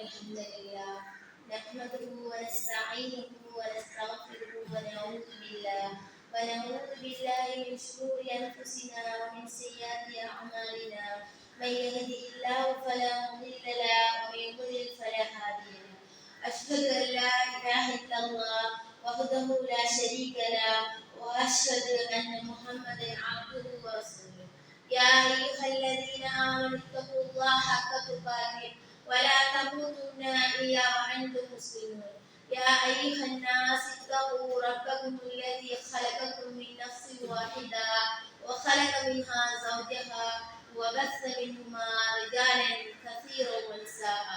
الحمد لله نحمده ونستعينه ونستغفره ونعوذ بالله من شرور أنفسنا ومن سيئات أعمالنا من يهده الله فلا مضل له ومن يضلل فلا هادي له أشهد أن لا إله إلا الله وحده لا شريك له وأشهد أن محمدا عبده ورسوله يا أيها الذين آمنوا اتقوا الله حق تقاته ولا تموتن إلا وأنتم مسلمون يا أيها الناس اتقوا ربكم الذي خلقكم من نفس واحدة وخلق منها زوجها وبث منهما رجالا كثيرا ونساء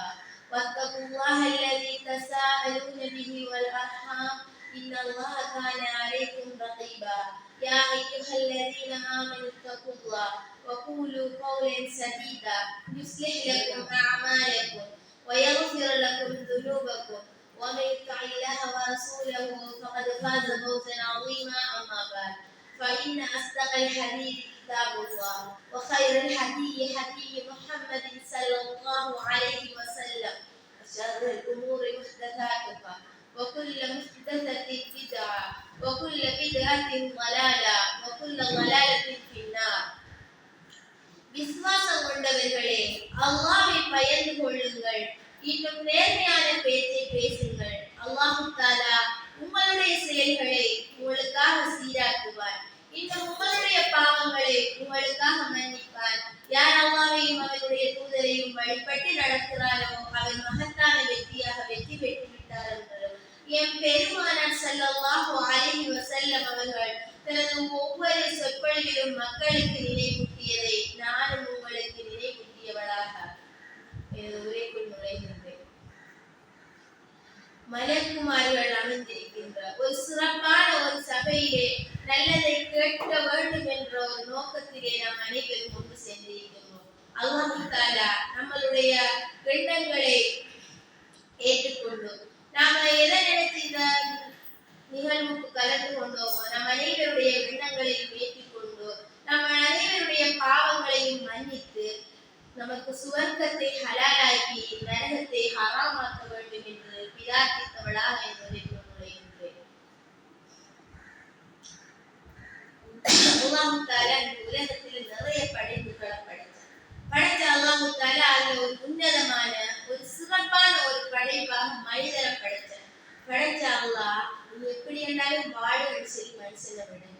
واتقوا الله الذي تساءلون به والأرحام إن الله كان عليكم رقيبا يا أيها الذين آمنوا اتقوا الله وقولوا قولا سديدا يصلح لكم أعمالكم ويغفر لكم ذنوبكم ومن يطع الله ورسوله فقد فاز فوزا عظيما أما بعد فإن أصدق الحديث كتاب الله وخير الحديث حديث محمد صلى الله عليه وسلم وشر الأمور محدثاتها وكل محدثة بدعة وكل بدعة ضلالة وكل ضلالة في النار விசுவாசம் கொண்டவர்களே அல்லாஹ்வை பயந்து கொள்ளுங்கள் இன்னும் நேர்மையான பேச்சை பேசுங்கள் அல்லாஹ் தஆலா உங்களுடைய செயல்களை உங்களுக்காக சீராக்குவார் இன்னும் உங்களுடைய பாவங்களை உங்களுக்காக மன்னிப்பார் யார் அல்லாஹ்வையும் அவருடைய தூதரையும் வழிபட்டு நடக்கிறாரோ அவர் மகத்தான வெற்றியாக வெற்றி பெற்று விட்டார் என்றார் எம் பெருமானார் ஸல்லல்லாஹு அலைஹி வஸல்லம் அவர்கள் தனது ஒவ்வொரு சொற்பொழிவிலும் மக்களுக்கு நினைவூட்டியதை நானும் உங்களுக்கு நினைவூட்டியவளாக உரைக்குள் நுழைகின்றேன். மலக்குமார்கள் அமர்ந்திருக்கின்ற ஒரு சிறப்பான ஒரு சபையிலே நல்லதை கேட்க வேண்டும் என்ற ஒரு நோக்கத்திலே நாம் அனைவரும் கொண்டு சென்றிருக்கிறோம். அல்லாஹ் தஆலா நம்மளுடைய எண்ணங்களை ஏற்றுக்கொண்டு நாம எதை நினைச்சு இந்த நிகழ்வுக்கு கலந்து கொண்டோமோ நம் அனைவருடைய எண்ணங்களையும் ஏற்றுக்கொண்டு நம் அனைவருடைய பாவங்களையும் மன்னித்து நமக்கு சுவர்க்கத்தை ஹலாலாக்கி நரகத்தை ஹராமாக்க வேண்டும் என்று பிரார்த்தித்தவளாக என்பதை நுழைகின்றேன். அல்லாஹ் தஆலா இந்த உலகத்தில் நிறைய படைப்புகளை படைச்ச அல்லாஹ் தஆலா அதுல ஒரு உன்னதமான ஒரு சிறப்பான ஒரு படைப்பாக மனிதரை படைச்ச அல்லாஹ் நீ எப்படி இருந்தாலும் வாழுன்னு சொல்லி மனுஷனை விடல.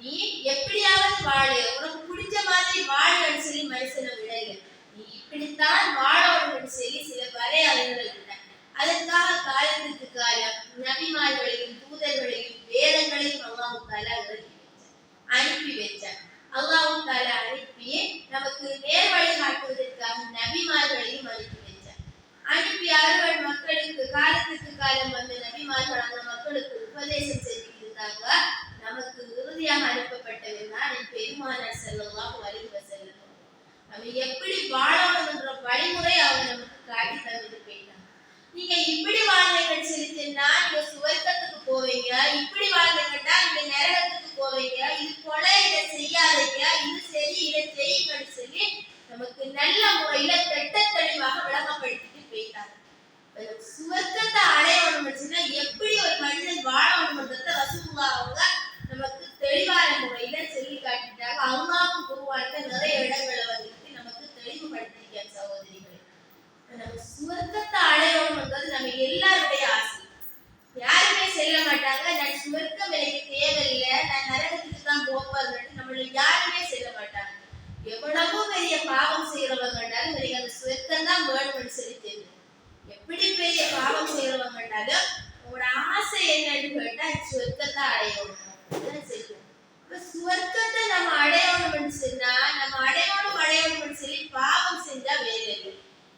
நீ எப்படியாவது வாழு, உனக்கு பிடிச்ச மாதிரி வாழுன்னு சொல்லி மனுஷனை விடல. நீ இப்படித்தான் வாழணும்னு சொல்லி சில வரையறைகள் இல்லை. அதற்காக காலத்துக்கு காலம் நபிமார்களையும் தூதர்களையும் வேதங்களையும் அல்லாஹ் தஆலா அனுப்பி வச்சான். அல்லாஹ் தஆலா அனுப்பி நமக்கு நேர் வழி காட்டுவதற்காக நபிமார்களையும் அனுப்பி வச்சான். அனுப்பி அவர்கள் மக்களுக்கு காலத்துக்கு காலம் வந்த நபிமார்கள் அந்த மக்களுக்கு உபதேசம் செஞ்சு இருந்தாங்க. நமக்கு இறுதியாக அனுப்பப்பட்டவர் தான் பெருமானார் ஸல்லல்லாஹு அலைஹி வஸல்லம். நம்ம எப்படி வாழணும் என்ற வழிமுறை அவங்க நமக்கு காட்டி தந்துட்டு போயிட்டாங்க. நீங்க இப்படி வாழ்ந்தீங்கன்னு சொல்லிச்சுன்னா நீங்க சுவர்க்கத்துக்கு போவீங்க, இப்படி வாழ்ந்தீங்கன்னா நீங்க நரகத்துக்கு போவீங்க, இது போல இதை செய்யாதீங்க, இது சரி இதை செய்யுங்கன்னு சொல்லி நமக்கு நல்ல முறையில திட்ட தெளிவாக விளங்கப்படுத்திட்டு போயிட்டாங்க. சுவர்க்கத்தை அடையணும்னா எப்படி ஒரு மனிதன் வாழணும்ன்றத ரசூலுல்லாஹ் அவங்க நமக்கு தெளிவான முறையில சொல்லி காட்டிட்டாங்க. அல்லாஹ்வும் குர்ஆன்ல நிறைய இடங்களை வந்துட்டு நமக்கு தெளிவுபடுத்திருக்காங்க. சகோதரிகளே, நம்ம சுவர்க்கத்தை அடையணும்ன்றது நம்ம எல்லாருடைய ஆசை. யாருமே செல்ல மாட்டாங்க நான் சுவர்க்கம் எனக்கு தேவையில்லை, நான் நரகத்துக்கு தான் போப்பேன்னு நம்மள யாருமே செல்ல மாட்டாங்க. எவ்வளவோ பெரிய பாவம் செய்யறவங்கனாலும் எனக்கு அந்த சுவர்க்கம் தான் வேணும்னு சொல்லி தெரியும். எப்படி பெரிய பாவம் செய்யறவங்கனாலும் உங்களோட ஆசை என்னன்னு கேட்டா சுவர்க்கத்தை அடையணும். சுவர்க்கத்தை நம்ம அடையணும்னு சொன்னா நம்ம அடையணும்னு சொல்லி பாவம் செஞ்சா வேற இல்லை.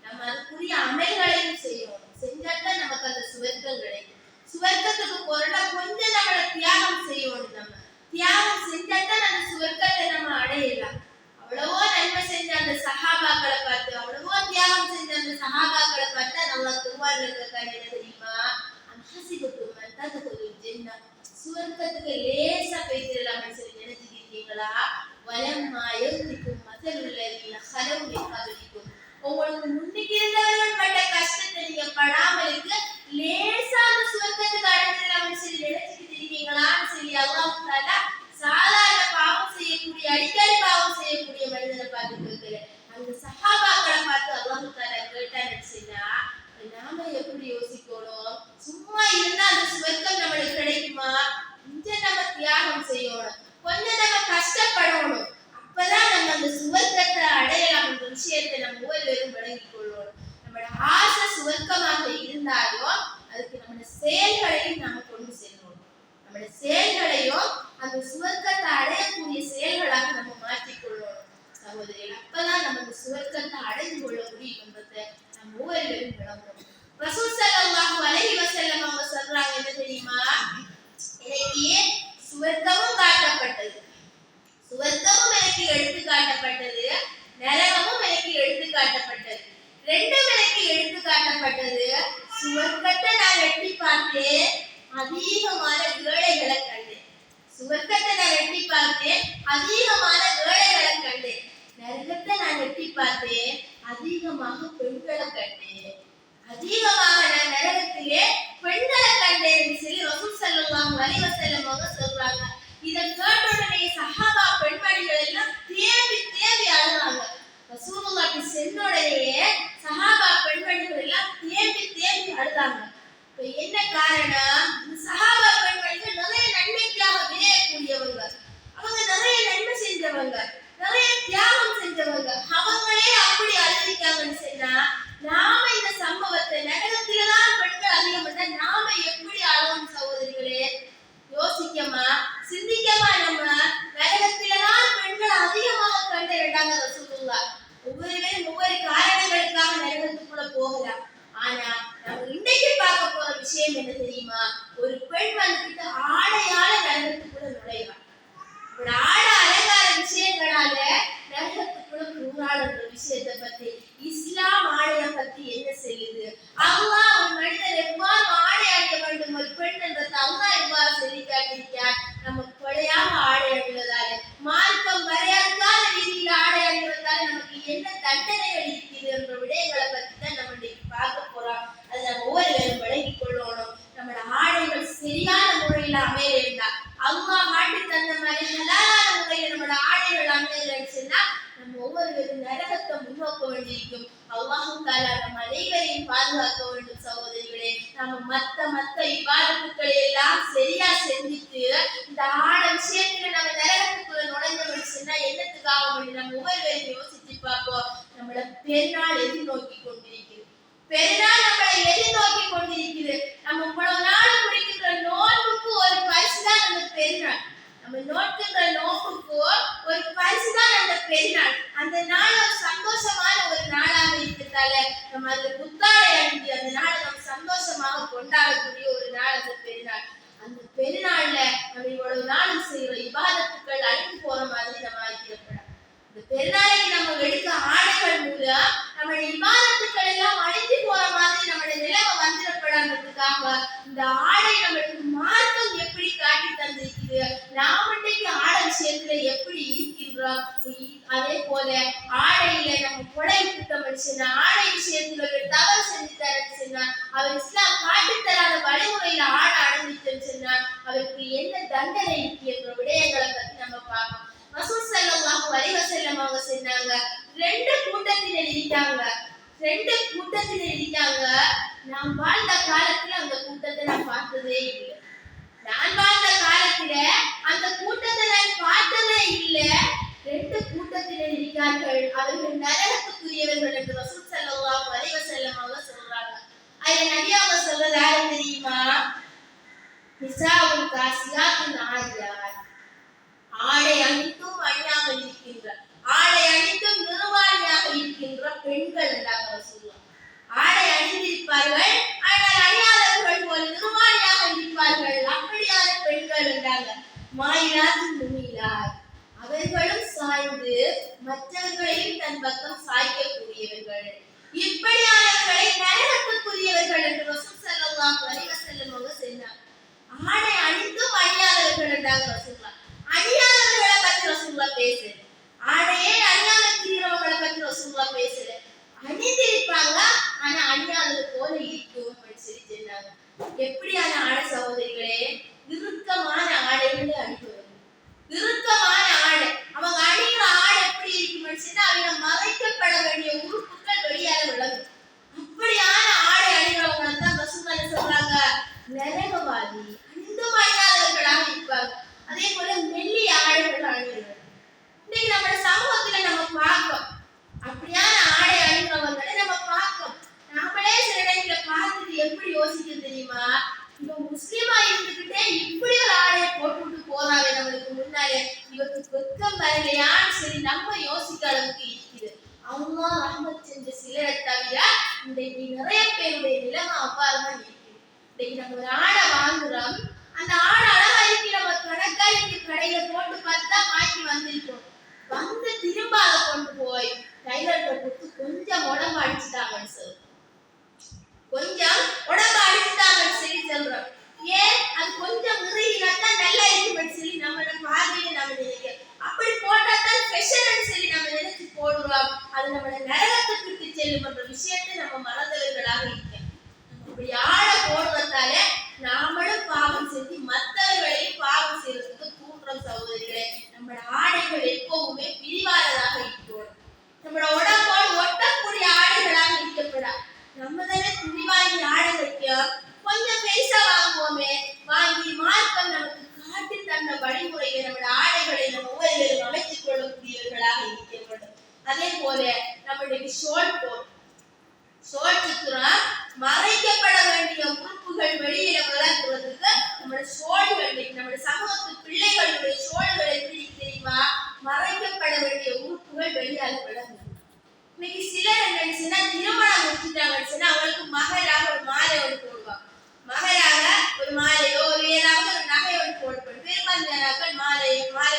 நம்ம அதுக்குரிய அமல்களையும் செய்யணும். செஞ்சாதான் நமக்கு அந்த சுவர்க்கம் கிடைக்கும். சுவர்க்கத்துக்கு போறோம்னா கொஞ்சம் நம்மள தியாகம் செய்யணும். நம்ம தியாகம் செஞ்சாதான் அந்த சுவர்க்கத்தை நம்ம அடையலாம். அவ்வளவோ நன்மை செஞ்ச அந்த சஹாபாக்களை பார்த்து, அவ்வளவோ தியாகம் செஞ்ச அந்த சஹாபாக்களை பார்த்தா நம்ம குர்ஆன்ல இருக்க என்ன தெரியுமா? அன்ஹசிபத்தும் அன் தத்குலுல் ஜன்னah, சுவர்க்கத்துக்கு லேசா போயிடலாம்னு சொல்லி நினைச்சிருக்கீங்களா? வலம்மா யத்திக்கும் மஸலுல் லதீன ஹலவு மின் கப்லிக்கும், உங்களுக்கு முன்னுக்கு இருந்தவர்கள் பட்ட கஷ்டத்தை நீங்க செயல்களையும் நாம கொண்டு செல்றோம். நம்முடைய செயல்களையும் அந்த சுவர்க்கத்தை அடையக்கூடிய செயல்களாக நம்ம மாற்றிக்கொள்ளணும் சகோதரிகள். அப்பதான் நம்ம இந்த சுவர்க்கத்தை அடைந்து கொள்ள முடியும் என்பதை நம்ம ஒவ்வொருவரும் விளங்கணும். ரசூல் ஸல்லல்லாஹு அலைஹி வஸல்லம் அவங்க சொல்றாங்க என்ன தெரியுமா? எனக்கு சுவர்க்கமும் காட்டப்பட்டது, சுவர்க்கமும் எனக்கு எடுத்து காட்டப்பட்டது, நரகமும் எனக்கு எடுத்து காட்டப்பட்டது. ரெண்டும் எனக்கு எடுத்து காட்டப்பட்டது. சுவர்க்கத்தை நான் எட்டி பார்த்தேன், அதிகமான ஏழைகளை கண்டேன். சுவர்க்கத்தை நான் எட்டி பார்த்தேன், அதிகமான ஏழைகளை கண்டேன். நரகத்தை நான் எட்டி பார்த்தேன், அதிகமாக பெண்களை கண்டேன். அதிகமாக நான் நரகத்திலே பெண்களை கண்டேன் என்று சொல்லி ரசூல் ஸல்லல்லாஹு அலைஹி வஸல்லம் அவங்க சொல்றாங்க. இதை கேட்ட உடனே சஹாபா பெண்மணிகள் எல்லாம் தேம்பி தேம்பி அழுதாங்க. ரசூலுல்லாஹ் அப்படி சொன்ன உடனே சஹாபா பெண்மணிகள் எல்லாம் தேம்பி தேம்பி அழுதாங்க. இப்ப என்ன காரணம்? இந்த சஹாபா பெண்மணிகள் நிறைய நன்மைக்காக விளையக்கூடியவங்க, அவங்க நிறைய நன்மை செஞ்சவங்க, நிறைய தியாகம் செஞ்சவங்க. அவங்களே அப்படி அழுதிக்காங்கன்னு சொன்னா நாம இந்த சம்பவத்தை நரகத்தில்தான் பெண்கள் அதிகம் பண்ணா நாம எப்படி அழகும் சகோதரிகளே? யோசிக்கமா, சிந்திக்கமா? நம்ம நரகத்தில்தான் பெண்கள் அதிகமாக கண்டிருந்தாங்க ரசூலுல்லாஹ். ஒவ்வொருவரும் ஒவ்வொரு காரணங்களுக்காக நரகத்துக்குள்ள போகலாம். ஆனா நம்ம இன்னைக்கு பார்க்க போற விஷயம் என்ன தெரியுமா? ஒரு பெண் வந்துட்டு ஆடையால நரகத்துக்குள்ள நுழைவார். ஒரு ஆடை அலங்கார விஷயங்களால நரகத்துக்குள்ள நுழைவாருன்ற விஷயத்தை பத்தி இஸ்லாம் ஆடையை பத்தி என்ன சொல்லுது? அல்லாஹ் ஒரு மனிதர் எவ்வாறு ஆடை அணிய வேண்டும், ஒரு பெண் என்றதை அல்லாஹ் எவ்வாறு சொல்லி காட்டியிருக்கிறார்? நம்ம கொலையாக ஆடை அணிவதால, மார்க்கம் வரையறுக்காத ரீதியில் ஆடை அணிவதால நமக்கு என்ன தண்டனைகள் இருக்குது என்ற விடயங்களை பத்தி தான் நம்ம இன்னைக்கு பார்க்க போறோம். அதை நம்ம ஒவ்வொருவரும் விளங்கிக் கொள்ளணும். நம்மளோட ஆடைகள் சரியான முறையில அமைய வேண்டாம். அல்லாஹ் மாட்டி தந்த மாதிரி ஹலாலான முறையில நம்மளோட ஆடைகள் அமையலன்னு சொன்னா நம்ம ஒவ்வொருவரும் நரகத்தை முன்னோக்க வேண்டியிருக்கும். அல்லாஹ் தஆலா நம்ம அனைவரையும் பாதுகாக்க வேண்டும் சகோதரிகளே. நம்ம மத்த இபாதத்துக்களை எல்லாம் சரியா செஞ்சுட்டு இந்த ஆட விஷயத்துல நம்ம நரகத்துக்குள்ள நுழைஞ்சோம்னு சொன்னா என்னத்துக்காக வேண்டி நம்ம ஒவ்வொருவரையும் யோசிச்சு பார்ப்போம். நம்மளோட பெருநாள் எதிர்நோக்கி கொண்டிருக்கிறது, பெருநாள் நம்மளை எதிர்நோக்கி கொண்டிருக்கிறது. நம்ம இவ்வளவு நாள் குடிக்கின்ற நோன்புக்கு ஒரு பரிசு தான் அந்த பெருநாள். நம்ம நோக்கின்ற நோன்புக்கு ஒரு பரிசு தான் அந்த பெருநாள். அந்த நாள் ஒரு சந்தோஷமான ஒரு நாளாக இருக்கிறதால நம்ம அந்த புத்தாடை அணிந்து அந்த நாளை நம்ம சந்தோஷமாக கொண்டாடக்கூடிய ஒரு நாள் அந்த பெருநாள். அந்த பெருநாள்ல நம்ம இவ்வளவு நாளும் செய்யற இபாதத்துக்கள் அழிந்து போற மாதிரி நம்ம ஆக்கிடப்படாது. இந்த பெருநாளைக்கு நம்ம எடுக்க ஆடைகள் மூலம் நம்மளுடைய இபாதத்துக்கள் எல்லாம் அழிந்து போற மாதிரி நம்மளுடைய நிலைமை வந்துடப்படாததுக்காக இந்த ஆடை நம்மளுக்கு மார்க்கம் எப்படி காட்டி தந்திருக்குது, நாம் இன்னைக்கு ஆடை விஷயத்துல எப்படி இருக்கின்றோம். அதே போல ஆடையில நம்ம கொடை குற்றம் அடிச்சுன்னா, ஆடை விஷயத்துல ஒரு தவறு செஞ்சு தரச்சுன்னா, அவர் இஸ்லாம் காட்டி தராத வழிமுறையில ஆடை அடைஞ்சிட்டுன்னு சொன்னா அவருக்கு என்ன தண்டனை இருக்கு என்ற விடயங்களை பத்தி நம்ம பார்ப்போம். ரசூல் ஸல்லல்லாஹு அலைஹி வஸல்லம் அவங்க சொன்னாங்க, ரெண்டு கூட்டத்தினர் இருக்காங்க. நான் வாழ்ந்த காலத்துல அந்த கூட்டத்தை நான் பார்த்ததே இல்லை. நான் வாழ்ந்த காலத்துல அந்த கூட்டத்தை நான் பார்த்ததே இல்லை. ரெண்டு கூட்டத்தினர் இருக்கார்கள், அவர்கள் நரகத்துக்குரியவர்கள் என்று ரசூல் ஸல்லல்லாஹு அலைஹி வஸல்லம் அவங்க சொல்றாங்க. அதுல நபி அவங்க சொல்றது யாரு தெரியுமா? நிசாவுல் காசியாத்துன் ஆரியாத், ஆடை அணிந்தும் அணியாமல் இருக்கின்ற, ஆடை அணிந்தும் நிர்வாணியாக இருக்கின்ற பெண்கள் என்றாங்க ரசூலுல்லாஹ். ஆடை அணிந்திருப்பார்கள் ஆனால் அணியாதவர்கள் போல் நிர்வாணியாக இருப்பார்கள், அப்படியான பெண்கள் என்றாங்க. மாயிலாத்துன் முமிலாத், அவர்களும் சாய்ந்து மற்றவர்களையும் தன் பக்கம் சாய்க்கக்கூடியவர்கள், இப்படியானவர்களை நரகத்துக்குரியவர்கள் என்று ரசூல் ஸல்லல்லாஹு அலைஹி வஸல்லம் அவங்க சொன்னாங்க. ஆடை அணிந்தும் அணியாதவர்கள் என்றாங்க ரசூலுல்லாஹ். அணியாதவர்களை பற்றி ரசூலுல்லாஹ் பேசல, ஆடையே அணியாத திரியறவங்களை பற்றி ரசூலுல்லாஹ் பேசல. அணிந்திருப்பாங்க ஆனா அணியாதது போல இருக்கும் அப்படின்னு சொல்லி சொன்னாங்க. எப்படியான ஆடை சகோதரிகளே? இறுக்கமான ஆடைகளை அணிபவர்கள், இறுக்கமான ஆடை. அவங்க அணிகிற ஆடை எப்படி இருக்கும்னு சொன்னா அவங்க மறைக்கப்பட வேண்டிய உறுப்புகள் வெளியாக விளங்கும். அப்படியான ஆடை அணிகிறவங்களை தான் ரசூலுல்லாஹ் சொல்றாங்க நரகவாதி, அணிந்தும் அணியாதவர்களாக இருப்பாங்க. அதே போல மெல்லிய ஆடைகள் அணிகிறார்கள். இன்னைக்கு நம்ம சமூகத்துல நம்ம பார்க்கோம், அப்படியான ஆடை அணிகிறவர்களை நம்ம பார்க்கோம். நாமளே சில இடத்துல பார்த்துட்டு எப்படி யோசிக்க தெரியுமா? இவ முஸ்லிமா இருந்துகிட்டே இப்படி ஒரு ஆடையை போட்டுட்டு போறாங்க நம்மளுக்கு முன்னாலே, இவருக்கு வெக்கம் வரலையான்னு சரி நம்ம யோசிக்க அளவுக்கு இருக்குது. அல்லாஹ் ரஹ்மத் செஞ்ச சிலரை தவிர இன்றைக்கு நிறைய பேருடைய நிலைமை அவ்வாறுதான் இருக்குது. இன்னைக்கு நம்ம ஒரு ஆடை வாங்குறோம், அந்த ஆடை அழகா இருக்கு, நம்ம கணக்காரிக்கு கடையில போட்டு பார்த்தா வாங்கி வந்திருக்கோம், வந்து திரும்ப அதை கொண்டு போய் டைலர்கிட்ட கொடுத்து கொஞ்சம் உடம்பு அடிச்சுட்டாங்கன்னு சொல்லு, கொஞ்சம் உடம்பு அடிச்சுட்டாங்கன்னு சொல்லி சொல்றோம். ஏன் அது கொஞ்சம் முறையில்தான் நல்லா இருக்குன்னு சொல்லி நம்ம பார்வையில நம்ம நினைக்கிறோம். அப்படி போட்டா தான் ஃபேஷன் சொல்லி நம்ம நினைச்சு போடுறோம். அது நம்மள நரகத்துக்கு செல்லும் என்ற விஷயத்தை நம்ம மறந்தவர்களாக இருக்கோம். அப்படி ஆடை போடுறதால நாமளும் பாவம் செஞ்சு மற்றவர்களையும் பாவம் செய்யறதுக்கு தூண்டுறோம். சகோதரிகளே, நம்மளோட ஆடைகள் எப்பவுமே பிரிவானதாக இருக்கணும். நம்மளோட உடம்போடு ஒட்டக்கூடிய ஆடைகளாக இருக்கப்படா. நம்ம தானே துணிவாங்கி ஆடை வைக்கிறோம், கொஞ்சம் பெருசா வாங்குவோமே, வாங்கி மார்க்கம் நமக்கு காட்டி தந்த வழிமுறையை நம்மளோட ஆடைகளை நம்ம ஒவ்வொருவரும் அமைத்துக் கொள்ளக்கூடியவர்களாக இருக்கப்படும். அதே போல நம்மளுடைய ஷோல் சுத்துறோம், மறைக்கப்பட வேண்டிய உறுப்புகள் வெளியில வளர்க்கிறதுக்கு நம்மளோட ஷோல்கள், நம்மளோட சமூகத்து பிள்ளைகளுடைய ஷோல்கள் எப்படி தெரியுமா, மறைக்கப்பட வேண்டிய உறுப்புகள் வெளியாக வளர்ந்து. இன்னைக்கு சிலர் என்னச்சுன்னா திருமணம் முடிச்சுட்டாங்கன்னு அவங்களுக்கு மகராக ஒரு மாலை ஒன்று போடுவாங்க, மகராக ஒரு மாலையோ ஒரு ஏதாவது ஒரு நகை ஒன்று போடப்படும், பெரும்பான்மையானாக்கள் மாலை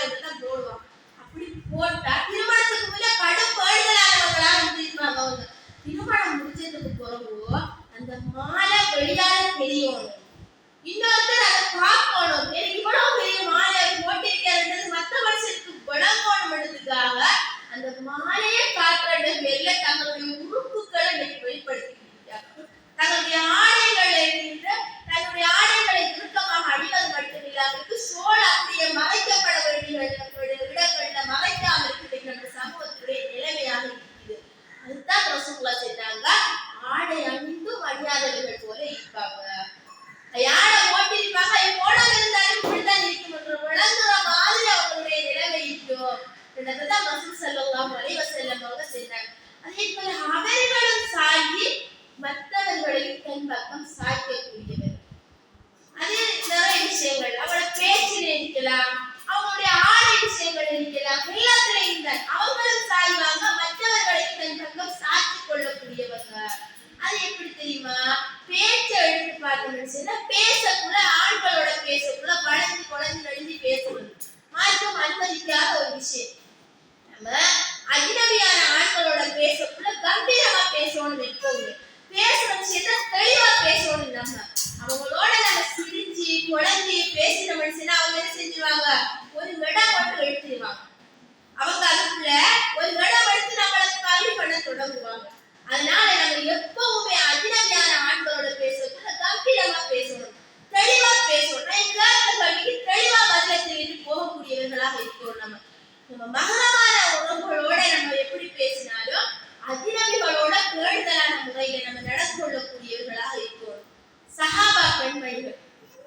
ஒன்று தான் போடுவாங்க. அப்படி போட்டா திருமணத்துக்கு முன்ன கடும் பேடுதலானவர்களாக இருந்திருப்பாங்க. அவங்க திருமணம் முடிச்சதுக்கு பிறகு அந்த மாலை வெளியால தெரியணும், இன்னொருத்தர் அதை பார்க்கணும், இவ்வளவு பெரிய மாலை போட்டிருக்கிறது மற்ற வருஷத்துக்கு விளங்கணும்ன்றதுக்காக அந்த மாலையை காட்டுற பேர்ல தங்களுடைய உறுப்புகளை இன்னைக்கு வெளிப்படுத்திக்கிட்டாங்க. தங்களுடைய ஆடைகளை சுருக்கமாக அடிவது மட்டும் இல்லாமல் சோல் அப்படியே மறைக்கப்பட வேண்டிய இடங்கள்ல மறைக்காம இருக்கு நம்ம சமூகத்துடைய நிலைமையாக இருக்குது. அதுதான் ரசூலுல்லாஹ் சொன்னாங்க, ஆடை அணிந்தும் அணியாதவர்கள் போல இருப்பாங்க. ஆடை போட்டிருப்பாங்க, அது போடாம இருந்தாலும் இப்படித்தான் இருக்கும் என்ற விளங்குற மாதிரி அவங்களுடைய நிலைமை இருக்கும். இததான் ரசூல் ஸல்லல்லாஹு அலைஹி வஸல்லம் அவங்க சொன்னாங்க. அதே போல அவர்களும் சாகி மற்றவர்களையும் தன் பக்கம் சாய்க்கக்கூடியவர். அது நிறைய விஷயங்கள் அவங்களோட பேச்சில் இருக்கலாம், அவங்களுடைய ஆடை விஷயங்கள் இருக்கலாம், எல்லாத்துல இருந்தால் அவங்களும் சாய்வாங்க, மற்றவர்களையும் தன் பக்கம் சாட்சி கொள்ளக்கூடியவங்க. அது எப்படி தெரியுமா, பேச்சை எடுத்து பார்த்தோம்னு சொன்னா பேசக்குள்ள ஆண்களோட பேசக்குள்ள குழந்தை நடிஞ்சு பேசுவது மாற்றம் அனுமதிக்காத ஒரு விஷயம். நம்ம அஜ்னபியான ஆண்களோட பேசக்குள்ள கம்பீரமா பேசணும், எப்பவுமே பேசுற விஷயத்த தெளிவா பேசணும். நம்ம அவங்களோட நம்ம சிரிச்சு குழந்தைய பேசின மனுஷனா அவங்க என்ன செஞ்சுருவாங்க, ஒரு இடம் மட்டும் எடுத்துருவாங்க. அவங்க அதுக்குள்ள ஒரு இடம் எடுத்து நம்மளை கல்வி பண்ண தொடங்குவாங்க. அதனால நம்ம எப்பவுமே அஜ்னபியான ஆண்களோட பேசக்குள்ள கம்பீரமா பேசணும், தெளிவா பேசணும். கல்விக்கு தெளிவா பதில தெரிவித்து போகக்கூடியவர்களாக இருக்கிறோம். நம்ம மகரமான உறவுகளோட நம்ம எப்படி பேசினாலும் அஜ்னபிகளோட பேணுதலான முறையில நம்ம நடந்து கொள்ளக்கூடியவர்களாக இருக்கிறோம். சஹாபா பெண்மணிகள்,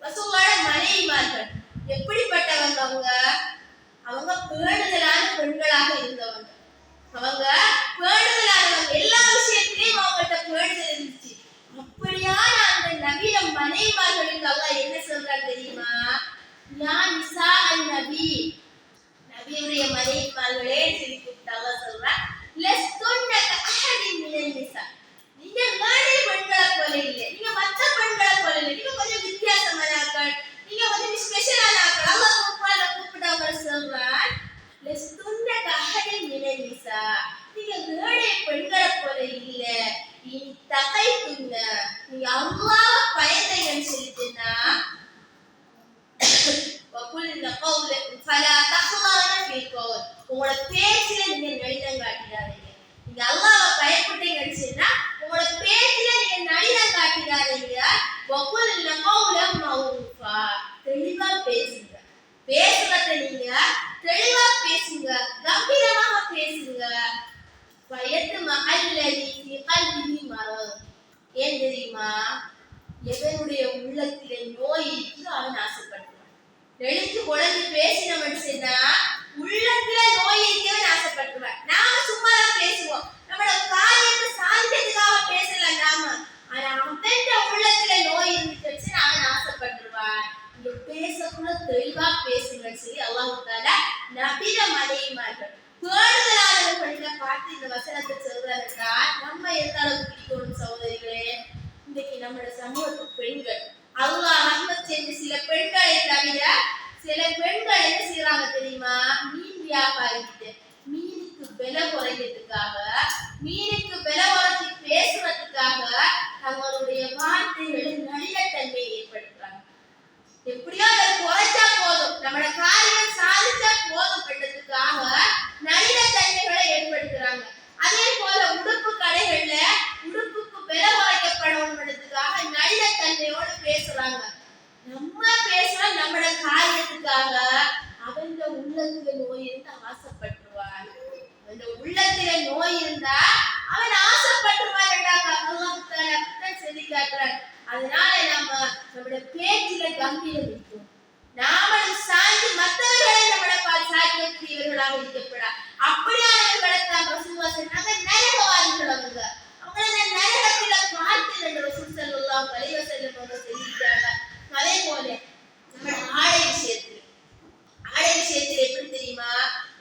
ரசூலுல்லாஹ்வோட மனைவிமார்கள் எப்படிப்பட்டவங்க, அவங்க பேணுதலான பெண்களாக இருந்தவங்க. அவங்க பேணுதலானவங்க, எல்லா விஷயத்திலையும் அவங்கள்ட்ட பேணுதல் இருந்துச்சு. அப்படியான அந்த நபிய மனைவிமார்களுக்கு அல்லாஹ் என்ன சொல்றாரு தெரியுமா, யா நிசா அன் நபி, நபியுடைய மனைவிமார்களே சொல்லி கூப்பிட்டாங்க. சொல்றான், லஸ்துன்ன கஅஹதின் மினன் நிசா, நீங்க வேறு பெண்களை போல இல்லை, நீங்க மற்ற பெண்களை போல இல்லை, நீங்க கொஞ்சம் வித்தியாசமானாக்கள், நீங்க கொஞ்சம் ஸ்பெஷலான ஆக்கள். அல்லாஹ் குர்ஆன்ல கூப்பிட்டவங்க சொல்றான், லஸ்துன்ன கஅஹதின் மினன் நிசா, நீங்க வேறு பெண்களை போல இல்லை, இன் தகைத்துன்ன, நீங்க அல்லாஹ்வை பயந்தீங்கன்னு சொல்லிட்டுனா வகுல்ன கௌல ஃபலா தஹ்லான ஃபீ கௌல், உங்களோட பேச்சில நீங்க நளினம் காட்டிடாதீங்க. நீங்க அல்லாஹ்வை பயப்பட்டீங்கன்னு சொன்னா உங்களோட பேச்சில நீங்க நளினம் காட்டிடாதீங்க. வகுல்ன கௌலம் மௌஃபா, தெளிவா பேசுங்க, பேசுறத நீங்க தெளிவா பேசுங்க, கம்பீரமாக பேசுங்க. வயத்தும அல்லதி ஃபீ கல்பிஹி மரத், ஏன் தெரியுமா, எவனுடைய உள்ளத்திலே நோய் இருக்குது அவன் ஆசைப்படுவான். எழுத்து குழந்தை பேசின மனுஷன்னா உள்ளத்துல நோய் இருக்கவன் ஆசைப்படுவான். நாம சும்மா தான் பேசுவோம், நம்மளோட காரியத்தை சாதிக்கிறதுக்காக பேசல நாம, ஆனா அவன் உள்ளத்துல நோய் இருந்துச்சு அவன் ஆசை நம்முடைய சமூகத்து பெண்கள் அல்லாஹ் ரஹ்மத் செஞ்ச சில பெண்களை தவிர சில பெண்கள் என்ன செய்யறாங்க தெரியுமா? மீன் வியாபாரிகிட்ட மீனுக்கு விலை குறைக்கிறதுக்காக, மீனுக்கு விலை குறைச்சி பேசுறதுக்காக தங்களுடைய வார்த்தைகளில் நளினத்தன்மையை ஏற்படுத்துறாங்க. எப்படியோ அதை குறைச்சா போதும், நம்மளோட காரியம் சாதிச்சா போதும் என்றதுக்காக நளினத்தன்மைகளை ஏற்படுத்துறாங்க. அதே போல உடுப்பு கடைகள்ல உடுப்புக்கு விலை குறைக்கப்படணும்ன்றதுக்காக நளினத்தன்மையோடு பேசுறாங்க. நம்ம பேசுற நம்மளோட காரியத்துக்காக அவன் உள்ளத்துல நோய் இருந்து ஆசைப்பட்டுருவான். அந்த உள்ளத்துல நோய் இருந்தா அவன் ஆசைப்பட்டுருவான். சொல்லி காட்டுறான். அதனால நம்மளோட பேச்சில கம்பீரம் இருக்கும். நாமளும் சாய்ந்து மற்றவர்களை நம்மளை சாய்க்கக்கூடியவர்களாக இருக்கப்படா. அப்படியானவர்களை தான் ரசூலுல்லாஹ் சொன்னாங்க, நரகவாதிகள் அவங்க. அவங்கள நரகத்தில பார்த்து ரசூல் ஸல்லல்லாஹு அலைஹி வஸல்லம் அவங்க சொல்லிட்டாங்க. அதே போல நம்ம ஆடை விஷயத்துல எப்படி தெரியுமா?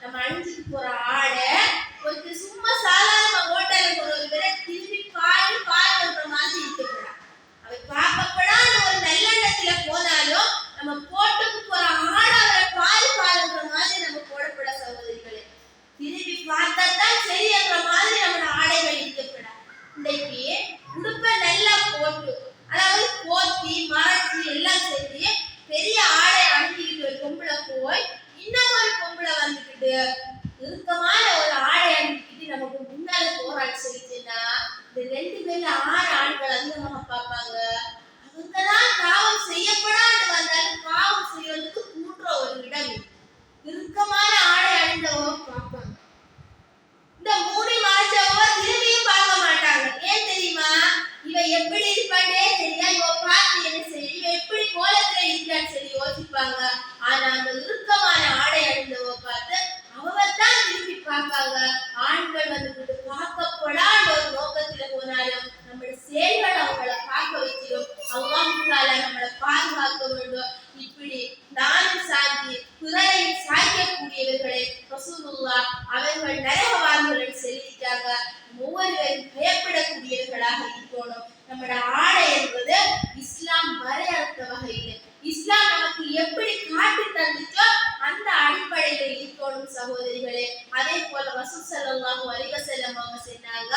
நம்ம அணிஞ்சிட்டு போற ஆடை ஒரு சும்மா சாதாரண ஹோட்டல்ல போறவங்க வேற திரும்பி பாருன்ற மாதிரி இருக்கக்கூடாது. அவை பார்க்கப்படாத ஒரு நல்லெண்ணத்துல போனாலும் நம்ம போட்டுக்கு போற ஆடை அவரை பாருன்ற மாதிரி நம்ம போடப்பட சகோதரிகளே. திரும்பி பார்த்தா தான் சரியன்ற மாதிரி நம்மளோட ஆடைகள் இருக்கப்படாது. இன்னைக்கு உடுப்பை நல்லா போட்டு, அதாவது போத்தி மறைச்சி எல்லாம் செஞ்சு பெரிய ஆடை அணிஞ்சிக்கிட்டு ஒரு பொம்பளை போய் இன்னொரு பொம்பளை வந்துக்கிட்டு இறுக்கமான ஒரு ஆடை அணிஞ்சிக்கிட்டு நமக்கு முன்னால போராடி சொல்லிச்சுன்னா இந்த ரெண்டு பேர்ல 6 ஆண்கள் அதிகமாக பார்ப்பாங்க. அவங்கதான் பாவம் செய்யப்படாது வந்தாலும் பாவம் செய்யறதுக்கு கூட்டுற ஒரு இடம். இறுக்கமான ஆடை அணிந்தவோ பார்ப்பாங்க. இந்த மூடி மறைச்சவோ திரும்பியும் பார்க்க மாட்டாங்க. ஏன் தெரியுமா? இவ எப்படி இருப்பாண்டே தெரியா, இவ பார்த்து என்ன சரி, இவ எப்படி கோலத்துல இருக்கான்னு சொல்லி யோசிப்பாங்க. ஆனா அந்த இறுக்கமான ஆடை அணிந்தவோ பார்த்து அவதான் திரும்பி பார்ப்பாங்க. ஆண்கள் வந்துட்டு பார்க்கப்படாத ஒரு நோக்கத்துல போனாலும் நம்மளுடைய செயல்கள் அவங்களை பார்க்க வச்சிடும். அல்லாஹ் நம்மளை பாதுகாக்க வேண்டும். இப்படி நானும் சாந்தி பிறரையும் சாய்க்கக்கூடியவர்களை ரசூலுல்லாஹ் அவர்கள் நரகவாதிகள் சொல்லிட்டாங்க. ஒவ்வொருவரும் பயப்படக்கூடியவர்களாக இருக்கணும். நம்மளோட ஆடை என்பது இஸ்லாம் வரையறுத்த வகையில் இஸ்லாம் நமக்கு எப்படி காட்டி தந்துச்சோ அந்த அடிப்படையில இருக்கணும் சகோதரிகளே. அதே போல ரசூல் ஸல்லல்லாஹு அலைஹி வஸல்லம் அவங்க சொன்னாங்க,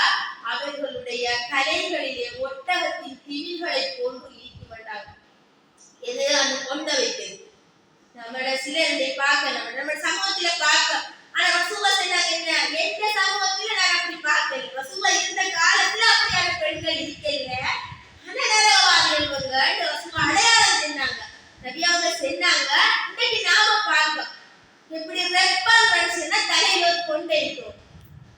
அவர்களுடைய தலைகளிலே ஒட்டகத்தின் திமில்களை போன்று இருக்க மாட்டாங்க. எது அந்த கொண்ட வைக்கிறது நம்மளோட சிலரை பார்க்க நம்ம சமூகத்துல பார்க்க. ஆனா ரசூலுல்லாஹ் சொன்னாங்க, என்ன எந்த சமூகத்துல நான் அப்படி பார்க்கல. ரசூலுல்லாஹ் இருந்த காலத்துல அப்படியான பெண்கள் இருக்கல. அனநரகவாதிகள் வந்து ரசூலுல்லாஹ் அடையாளம் சொன்னாங்க. நபி அவங்க சொன்னாங்க, இன்னைக்கு நாம பார்க்க எப்படி ரெப்பல் ரன்ஸ்னா தலையில ஒரு கொண்டை இருக்கும்.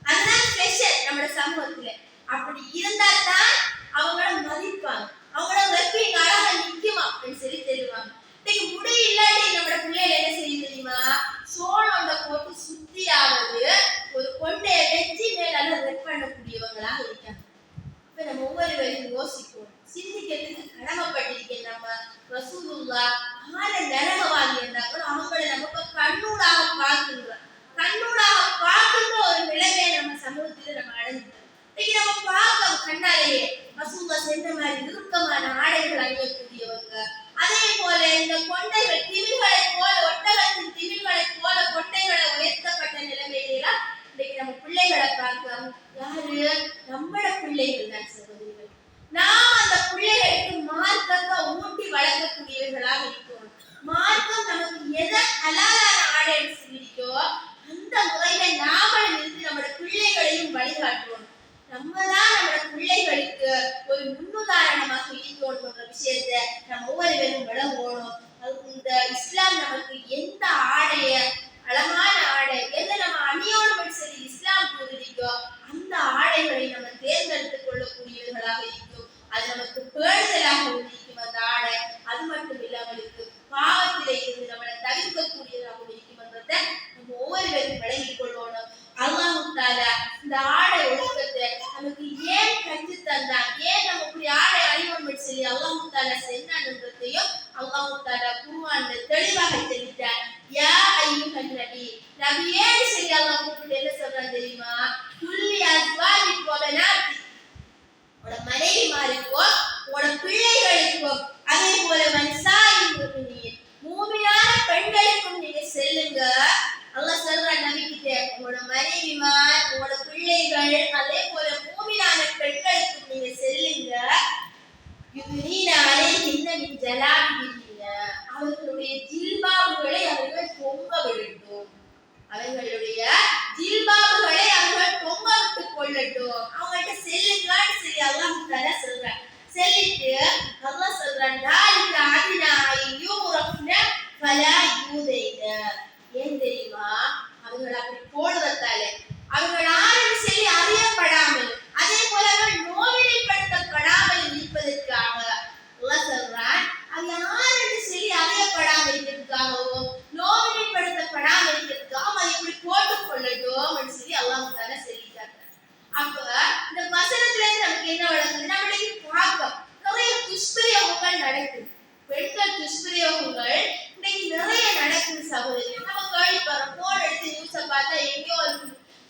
அதுதான் ஸ்பெஷல் நம்ம சமூகத்துல. அப்படி இருந்தா தான் அவங்கள மதிப்பாங்க, அவங்கள வெப்பிங்க அழகா நிக்குமா அப்படின்னு சொல்லி தெரிவாங்க. இன்னைக்கு முடி இல்லாட்டி நம்ம பிள்ளைகள் என்ன செய்ய தெரியுமா? சோளோண்ட போட்டு சுத்தியாவது ஒரு கொண்டையை வச்சு மேலால ரெப் பண்ணக்கூடியவங்களா இருக்காங்க. இப்ப நம்ம ஒவ்வொருவரையும் யோசிப்போம், சிந்திக்கிறதுக்கு கடமைப்பட்டிருக்கேன். நம்ம ரசூலுல்லாஹ் நரகவாதி என்றா கூட அவங்களை நமக்கு கண்ணூடாக பார்க்கின்றோம். கண்ணூடாக பார்க்கின்ற ஒரு நிலைமையை நம்ம சமூகத்தில் நம்ம அடைஞ்சிட்டோம். இன்னைக்கு நம்ம பார்க்க கண்ணாலேயே ரசூலுல்லாஹ் சென்ற மாதிரி இறுக்கமான ஆடைகள் அணியக்கூடியவங்க. அதே போல இந்த கொண்டைகள் திமில்களை போல, ஒட்டகத்தின் திமில்களை போல கொண்டைகளை உயர்த்தப்பட்ட நிலைமையிலாம் இன்னைக்கு நம்ம பிள்ளைகளை பார்க்கிறோம். யாரு? நம்மளோட பிள்ளைகள் தான் சகோதரிகள். நாம் அந்த பிள்ளைகளுக்கு மார்க்கத்தை ஊட்டி வளர்க்கக்கூடியவர்களாக இருக்கணும். மார்க்கம் நமக்கு எதை ஹலாலான ஆடை சொல்லிக்கோ அந்த முறையில நாமளும் இருந்து நம்மளோட பிள்ளைகளையும் வழிகாட்டுவோம். நம்ம தான் நம்மளோட பிள்ளைகளுக்கு ஒரு முன்னுதாரணமாக இருக்கணும் என்ற விஷயத்தை நம்ம ஒவ்வொருவரும் விளங்கணும். இந்த இஸ்லாம் நமக்கு எந்த ஆடைய, அழகான ஆடை எதை நம்ம அணியோடு சரி இஸ்லாம் கூறிக்கோ அந்த ஆடைகளை நம்ம தேர்ந்தெடுத்துக் கொள்ளக்கூடியவர்களாக இருக்கும். அது நமக்கு பேணுதலாக இருக்கும் அந்த ஆடை. அது மட்டும் இல்லாமலுக்கு பாவத்திலே இருந்து நம்மளை தவிர்க்கக்கூடியதாக இருக்கும் என்றதை நம்ம ஒவ்வொருவரும் விளங்கிக் கொள்ளணும். அல்லாஹ் தஆலா இந்த ஆடை ஒழுக்கத்தை நமக்கு ஏன் கற்று தந்தான், ஏன் நம்ம இப்படி ஆடை அணிவோம் சொல்லி அல்லாஹ் தஆலா சொன்னான்றதையும் அல்லாஹ் தஆலா குர்ஆன்ல தெளிவாக சொல்லிட்டார். யா அய்யுஹன் நபி, நபியே சொல்லி அல்லாஹ் கூப்பிட்டு என்ன சொல்றான் தெரியுமா? குல்லி அஸ்வாஜிக் வ பனாத்தி, உட மனைவிமாருக்கோ உட யுத்னீன அலைஹின்ன மின் ஜலாபிபிஹின்ன, அவர்களுடைய ஜில்பாபுகளை அவர்கள் தொங்க விடட்டும். அவர்களுடைய ஜில்பாபுகளை அவர்கள் தொங்க விட்டு கொள்ளட்டும். அவங்கள்ட்ட செல்லுங்கன்னு சொல்லி அல்லாஹ் தஆலா சொல்றான். செல்லிட்டு அல்லாஹ் சொல்றான், தாலிக அதினா யூரஃப்ன ஃபலா யூதைன. ஏன் தெரியுமா? அவர்கள் அப்படி போடுறதால அவர்கள் ஆரம்பி சொல்லி அறியப்படாமல், அதே போல அவர்கள் நோவினைப்படுத்தப்படாமல் இருப்பதற்காக அல்லாஹ் சொல்றான், அது யாரென்று சொல்லி அறியப்படாமல் இருக்கிறதுக்காகவும் நோவினைப்படுத்தப்படாமல் இருக்கிறதுக்காக அதை இப்படி போட்டுக் கொள்ளட்டும் சொல்லி அல்லாஹ் தஆலா சொல்லிட்டாங்க. அப்ப இந்த வசனத்துல இருந்து நமக்கு என்ன வழங்குது? நம்மளுக்கு பார்க்க நிறைய துஷ்பிரயோகங்கள் நடக்குது. பெண்கள் துஷ்பிரயோகங்கள் இன்னைக்கு நிறைய நடக்குது சகோதரி. நம்ம கேள்விப்படுறோம், போன் எடுத்து நியூஸை பார்த்தா எங்கேயோ ஒரு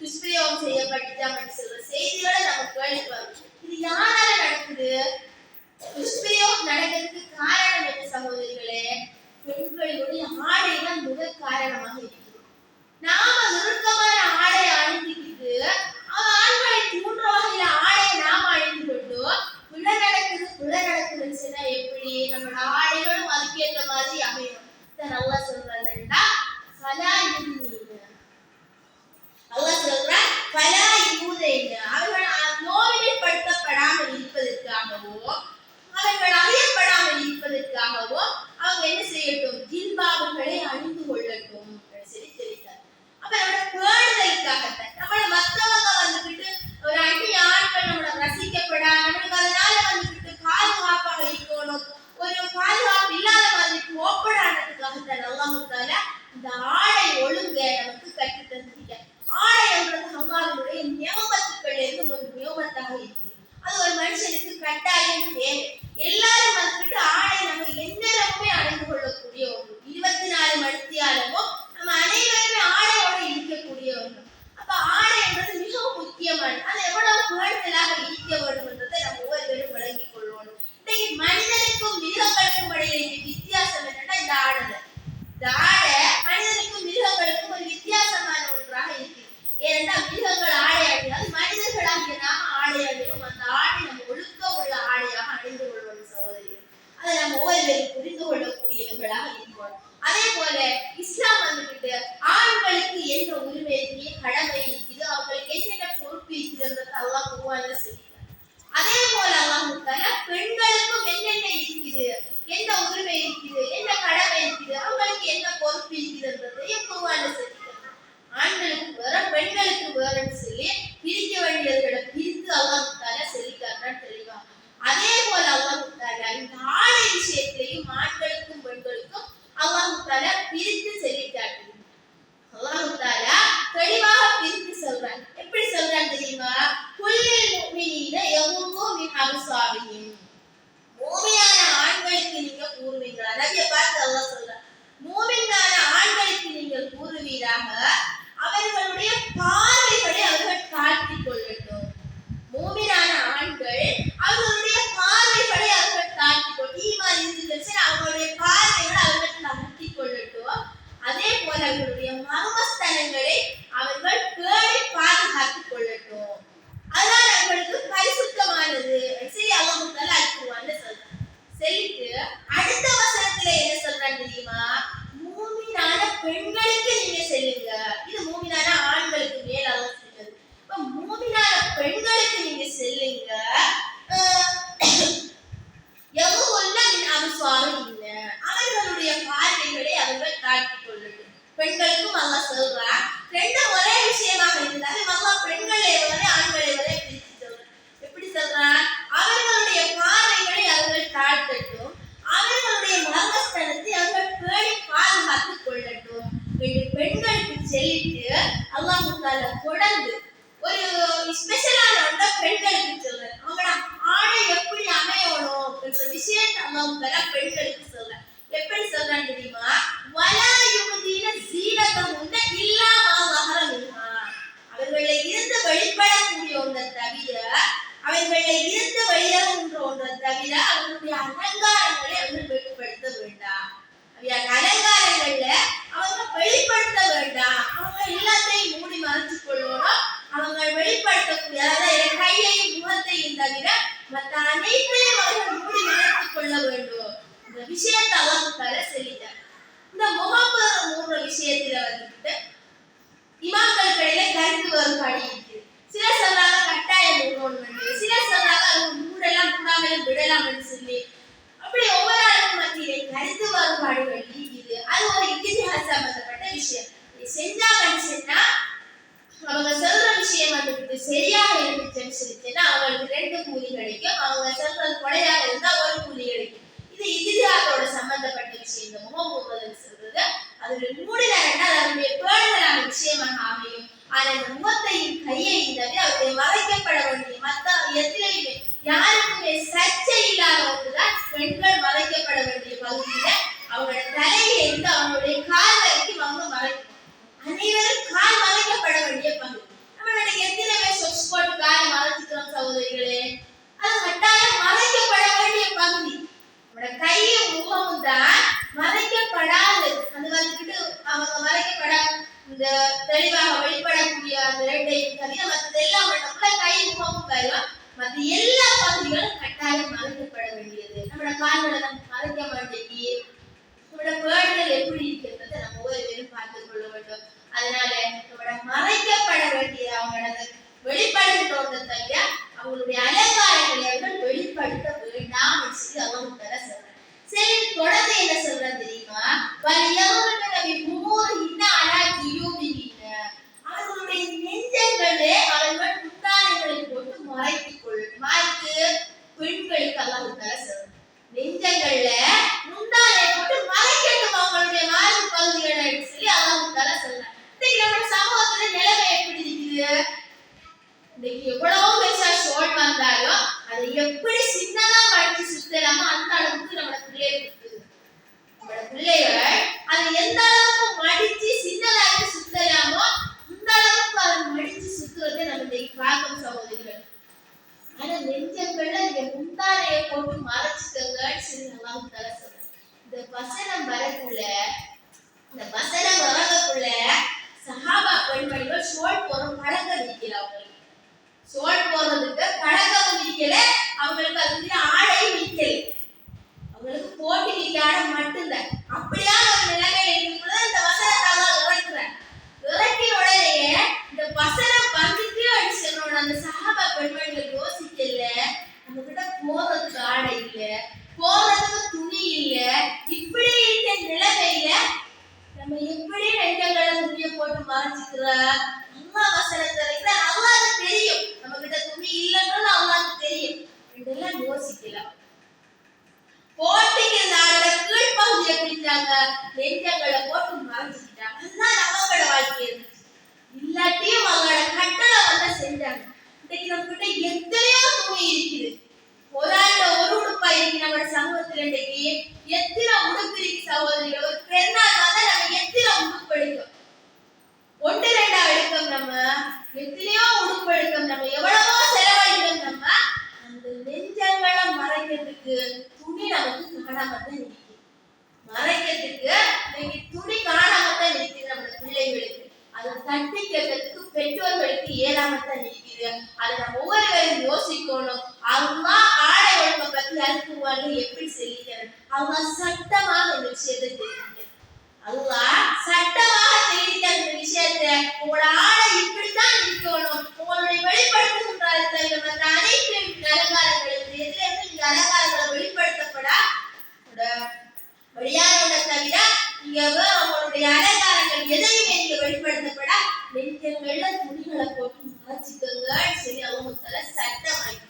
துஷ்பிரயோகம் செய்யப்பட்டுட்டாங்கன்னு சொல்ற செய்திகளை நம்ம கேள்விப்படுறோம். இது யாரால நடக்குது? துஷ்பிரயோகம் நடக்கிறதுக்கு காரணம் என்ன சகோதரிகளே? பெண்களுடைய ஆடை தான் முதல் காரணமாக இருக்குது. நாம இறுக்கமான ஆடை அணிந்துக்கிட்டு ஆண்களை தூண்டுற வகையில ஆடையை நாம அணிந்து கொண்டு புள்ள நடக்குதுன்னு சொன்னா எப்படி? நம்மளோட ஆடைகளும் அதுக்கேற்ற மாதிரி அமையும். நல்லா சொல்றாங்கடா, ஃபலா யுதீன. அல்லாஹ் சொல்றான், ஃபலா யூதைன. அவர்கள் நோவினைப்படுத்தப்படாமல் இருப்பதற்காகவோ அவர்கள் அறியப்படாமல் இருப்பதற்காகவோ அவங்க என்ன செய்யட்டும்? ஜில்பாபுகளை அணிந்து கொள்ளட்டும் சொல்லி சொல்லிட்டார். அப்ப நம்மளோட பேணுதலுக்காகத்தான். நம்மள மற்றவங்க வந்துகிட்டு ஒரு அந்நிய ஆண்கள் நம்மளை ரசிக்கப்படாம நம்மளுக்கு அதனால வந்துகிட்டு பாதுகாப்பாக இருக்கணும், ஒரு பாதுகாப்பு இல்லாத மாதிரி போப்படானதுக்காகத்தான் அல்லாஹ் தஆலா இந்த ஆடை ஒழுங்க நமக்கு கற்று தந்திருக்க. ஆடை என்றது அல்லாஹ்வுடைய நியமத்துக்கள் இருந்து ஒரு நியமத்தாக இருக்கு. அது ஒரு மனுஷனுக்கு கட்டாயம் தேவை. எல்லாரும் வந்துட்டு ஆடை நம்ம எந்நேரமுமே அணிந்து கொள்ளக்கூடிய ஒன்று. 24 மணித்தியாலமும் நம்ம அனைவருமே ஆடையோட இருக்கக்கூடியவர்கள். அப்ப ஆடை என்பது மிகவும் முக்கியமானது. அது எவ்வளவு பேணுதலாக இருக்க வேண்டும் என்றதை நம்ம ஒவ்வொருவரும் விளங்கிக் கொள்ளணும். இன்னைக்கு மனிதனுக்கும் மிருகங்களுக்கும் இடையில வித்தியாசம் என்னன்னா இந்த ஆடை. இந்த ஆடை மனிதனுக்கும் மிருகங்களுக்கும் ஒரு வித்தியாசமான ஒன்றாக இருக்கு. ஏனென்றால் மிருகங்கள் ஆடை அணியாது, மனிதர்களாகிய நாம ஆடை அணியும். அந்த ஆடை நம்ம ஒழுக்கம் உள்ள ஆடையாக அணிந்து கொள்வோம் சகோதரிகள். அதை நம்ம ஒவ்வொருவரும் புரிந்து கொள்ளக்கூடியவர்களாக இருக்கணும். அதே போல இஸ்லாம் வந்துகிட்டு ஆண்களுக்கு என்ன உரிமை இருக்கு, கடமை இருக்குது, அவங்களுக்கு என்னென்ன பொறுப்பு இருக்குதுன்றது அல்லாஹ் குர்ஆன்ல சொல்லிட்டார். அதே போல அல்லாஹ் தஆலா பெண்களுக்கும் என்னென்ன இருக்குது, என்ன உரிமை இருக்குது, என்ன கடமை இருக்குது, அவங்களுக்கு என்ன பொறுப்பு இருக்குதுன்றதையும் குர்ஆன்ல சொல்லிட்டார். ஆண்களுக்கு வேற பெண்களுக்கு வேறன்னு சொல்லி பிரிக்க வேண்டியவர்களை பிரித்து அல்லாஹ் தஆலா சொல்லிட்டார்னா தெளிவா. அதே போல அல்லாஹ் தஆலா இந்த ஆடை விஷயத்திலையும் ஆண்களுக்கும் பெண்களுக்கும் அல்லாஹ் தஆலா பிரித்து சொல்லிட்டார். அல்லாஹ் தஆலா தெளிவாக பிரித்து சொல்றான். எப்படி சொல்றான் தெரியுமா? குல்லில் முஃமினீன யகுது மின் அப்சாரிஹிம். மூமினான ஆண்களுக்கு நீங்க கூறுவீங்களா? நபியை பார்த்து அல்லாஹ் சொல்றான், மூமினான ஆண்களுக்கு நீங்கள் கூறுவீராக அவர்களுடைய பார்வைகளை அவர்கள் தாழ்த்திக் கொள்ளட்டும். மூமினான ஆண்கள் அவர்களுடைய பார்வைகளை அவர்கள் தாழ்த்திக் கொள்ளட்டும். ஈமான் இருந்துச்சு, அவர்களுடைய பார்வைகளை அவர்கள் தாழ்த்திக் கொள்ளட்டும். அதே போல அவர்களுடைய மர்மஸ்தலங்களை அவர்கள் பேணி பாதுகாத்துக் கொள்ளட்டும். அதனால அவர்களுக்கு பரிசுத்தமானது சரி அல்லாஹ் தஆலா அல்குர்ஆன்ல சொல்றான். சொல்லிட்டு அடுத்த வசனத்துல என்ன சொல்றான் தெரியுமா? மூமினான பெண்களுக்கு நீங்க செல்லுங்க. இது மூமினான ஆண்களுக்கு மேல அல்லாஹ் சொல்றது. இப்ப மூமினான பெண்களுக்கு நீங்க செல்லுங்க. யகுதுல்ல மின் அப்சாரிஹின்ன. அவர்களுடைய பார்வைகளை அவர்கள் தாழ்த்திக் கொள்ளட்டும். பெண்களுக்கும் அல்லாஹ் சொல்றான். ரெண்டும் ஒரே விஷயமாக இருந்தாலும் அல்லாஹ் பெண்களை வரை ஆண்களை வரை பிரித்து சொல்றான். எப்படி சொல்றான்? அவர்களுடைய பார்வைகளை அவர்கள் தாழ்த்தட்டும், அவர்களுடைய மர்மஸ்தலத்தை அவர்கள் பேணி பாதுகாத்துக் கொள்ளட்டும் என்று பெண்களுக்கு சொல்லிட்டு அல்லாஹ் தஆலா தொடர்ந்து ஒரு ஸ்பெஷலான ஒன்றை பெண்களுக்கு சொல்றார். அவங்களோட ஆடை எப்படி அமையணும் என்ற விஷயத்தை அல்லாஹ் தஆலா பெண்களுக்கு சொல்றார். எப்படி சொல்றான் தெரியுமா? வலா யுபதீன ஸீனத்தஹுன்ன இல்லா மா ஸஹர மின்ஹா. அவர்களை இருந்து வெளிப்படக்கூடிய ஒன்றை தவிர, அவர்களை இருந்து வெளியாகின்ற ஒன்றை தவிர அவர்களுடைய அலங்காரங்களை அவர்கள் வெளிப்படுத்த வேண்டாம். அலங்காரங்கள்ல அவங்க வெளிப்படுத்த வேண்டாம். அவங்க எல்லாத்தையும் மூடி மறைச்சு கொள்ளணும். அவங்க வெளிப்படுத்தக்கூடிய, அதாவது கையையும் முகத்தையும் தவிர மற்ற அனைத்தையும் அவர்கள் மூடி வேறுபாடு இருக்குது. சிலர் சொல்றாங்க கட்டாயம் மூடணும், சிலர் சொல்றாங்க மூடலாம் மூடாமலும் விடலாம்னு சொல்லி. அப்படி ஒவ்வொரு ஆளுக்கும் மத்தியிலே கருத்து வேறுபாடுகள் இருக்குது. அது ஒரு இத்திஹாஸ் சம்பந்தப்பட்ட விஷயம். செஞ்சாங்கன்னு சொன்னா அவங்க சொல்ற விஷயம் வந்துட்டு சரியாக இருந்துச்சுன்னு சொல்லிச்சுன்னா அவங்களுக்கு 2 கூலி கிடைக்கும். அவங்க சொல்றது கொலையாக இருந்தா 1 கூலி கிடைக்கும். இது இத்திஹாஸோட சம்பந்தப்பட்ட விஷயம். இந்த முகமூடுதல் சொல்றது அதுல மூடினா அதனுடைய பேடுதலான விஷயமாக அமையும். ஆனா இந்த முகத்தையும் கையையும் தவிர அவருடைய மறைக்கப்பட வேண்டிய மத்த எதிலையுமே யாருக்குமே சர்ச்சை இல்லாத ஒன்றுதான் பெண்கள் மறைக்கப்பட வேண்டிய பகுதியில அவங்களோட தலையில இருந்து அவங்களுடைய கால் வரைக்கும் அவங்க மறைக்கணும். அனைவரும் கால் மறைக்கப்பட வேண்டிய பகுதி. நம்மளுடைய எத்தனை பேர் சொச்சு போட்டு காலை மறைச்சிக்கிறோம் சகோதரிகளே? அது கட்டாயம் மறைக்கப்பட வேண்டிய பகுதி. நம்மளோட கையும் முகமும் தான் மறைக்கப்படாது. அது வந்துட்டு அவங்க மறைக்கப்படாது இந்த தெளிவாக வெளிப்படக்கூடிய அந்த 2ஐயும் தவிர மற்றதெல்லாம் நம்மள கை முகமும் வரும். மற்ற எல்லா பகுதிகளும் கட்டாயம் மறைக்கப்பட வேண்டியது. நம்மளோட கால்களை நம்ம மறைக்க மாட்டேங்கி நம்மளோட பேடுகள் எப்படி இருக்கிறத நம்ம ஒவ்வொருவரும் பார்த்துக் கொள்ள வேண்டும். அதனால நம்மளோட மறைக்கப்பட வேண்டிய அவங்களோட வெளிப்படுத்தோட தவிர அவங்களுடைய அலங்காரங்களை அவர்கள் வெளிப்படுத்த வேண்டாம் சொல்லி அவங்க தர சொல்றாங்க. சரி, தொடர்ந்து என்ன சொல்றாங்க தெரியுமா? அவர்களுடைய நெஞ்சங்களே அவர்கள் முந்தானைகளை போட்டு மறைத்துக் கொள்ளும். மாய்க்கு பெண்களுக்கு அல்லாஹ் தர சொல்றாங்க. நெஞ்சங்கள்ல முந்தானை போட்டு மறைக்கட்டும் அவங்களுடைய மார்பு பகுதிகளை சொல்லி அல்லாஹ் தர சொல்றாங்க. இன்னைக்கு நம்ம சமூகத்துல நிலைமை எப்படி இருக்குது? இன்னைக்கு எவ்வளவு பெருசா ஷோல் வந்தாலும் அதை எப்படி சின்னதா மடிச்சு சுத்தலாமோ அந்த அளவுக்கு நம்ம பிள்ளைகள் இருக்குது. நம்ம பிள்ளைகள் அதை எந்த அளவுக்கு மடிச்சு சின்னதாக்கி சுத்தலாமோ அந்த அளவுக்கு அதை மடிச்சு சுத்துறதை நம்ம இன்னைக்கு பார்க்கும் சகோதரிகள். ஆனா நெஞ்சங்கள்ல நீங்க முந்தானையை போட்டு மறைச்சுக்கங்கன்னு சொல்லி அல்லாஹ் தஆலா சொல்றாங்க. இந்த வசனம் வரக்குள்ள சஹாபா பெண்மணிகள் ஷோல் போற பழக்கம் இருக்கிறாங்க. ஷோல் போடுறதுக்கு பழக்கம் இருக்கல, அவங்களுக்கு அதுக்கு ஆடை இருக்கல. அவங்களுக்கு போட்டி ஆட மட்டும்தான். அப்படியான ஒரு நிலைமையில இருக்கும்போது இந்த வசனத்தை அல்லாஹ் இறக்குறாங்க. இறக்கின உடனேயே இந்த வசனம் வந்துட்டு அடிச்சனோட அந்த சஹாபா பெண்மணிகள் யோசிக்கல, நம்ம கிட்ட போறதுக்கு ஆடை இல்ல, போறதுக்கு துணி இல்ல, இப்படி இருக்க நிலைமையில நம்ம எப்படி நெஞ்சங்களை துணியை போட்டு மறைச்சிக்கிற? அல்லாஹ் வசனத்தை இருக்கிற அல்லாஹ்க்கு தெரியும் நம்ம கிட்ட துணி இல்லைன்றது அல்லாஹ்க்கு தெரியும். இதெல்லாம் யோசிக்கலாம். போட்டிக்கு நாளோட கீழ்ப்பகுதியை பிடிச்சாங்க, நெஞ்சங்களை போட்டு மறைச்சிக்கிட்டாங்க. அதுதான் அவங்களோட வாழ்க்கை இருந்துச்சு. இல்லாட்டியும் அவங்களோட கட்டளை வந்து செஞ்சாங்க. இன்னைக்கு நம்ம கிட்ட எத்தனையோ துணி இருக்குது. ஒரு ஆள்ல ஒரு உடுப்பா இருக்கு. நம்மளோட சமூகத்துல இன்னைக்கு எத்தனை உடுப்பு இருக்கு சகோதரிகள்? ஒரு பெருநாள் வந்தா நம்ம எத்தனை உடுப்பு எடுக்கும்? 1-2 எடுக்கும். நம்ம எத்தனையோ உடுப்பு எடுக்கும். நம்ம எவ்வளவோ செலவழிக்கும். நம்ம அந்த நெஞ்சங்களை மறைக்கிறதுக்கு துணி நமக்கு காணாம தான் இருக்கு. மறைக்கிறதுக்கு இன்னைக்கு துணி காணாம தான் இருக்கு. நம்ம பிள்ளைகளுக்கு அதை தட்டி கேட்கறதுக்கு பெற்றோர்களுக்கு ஏறாம தான் இருக்குது. அதை நம்ம ஒவ்வொருவரும் யோசிக்கணும். அவங்க ஆடை ஒழுங்கை பத்தி அனுப்புவாங்க எப்படி சொல்லிக்கிறேன். அவங்க சட்டமாக இந்த விஷயத்தை தெரிவிக்க, அவங்க சட்டமாக தெரிவிக்க இந்த விஷயத்தை. உங்களோட ஆடை இப்படித்தான் இருக்கணும், உங்களுடைய வெளிப்படுத்துகின்ற மற்ற அனைத்து அலங்காரங்களுக்கு எதிரிலிருந்து நீங்க அலங்காரங்களை வெளிப்படுத்தப்பட வெளியானோட தவிர நீங்க அவங்களுடைய அலங்காரங்கள் எதையுமே நீங்க வெளிப்படுத்தப்பட நெஞ்சங்கள்ல துணிகளை போட்டு மறைச்சிக்கோங்கன்னு சொல்லி அவங்க சட்டமாக்கி.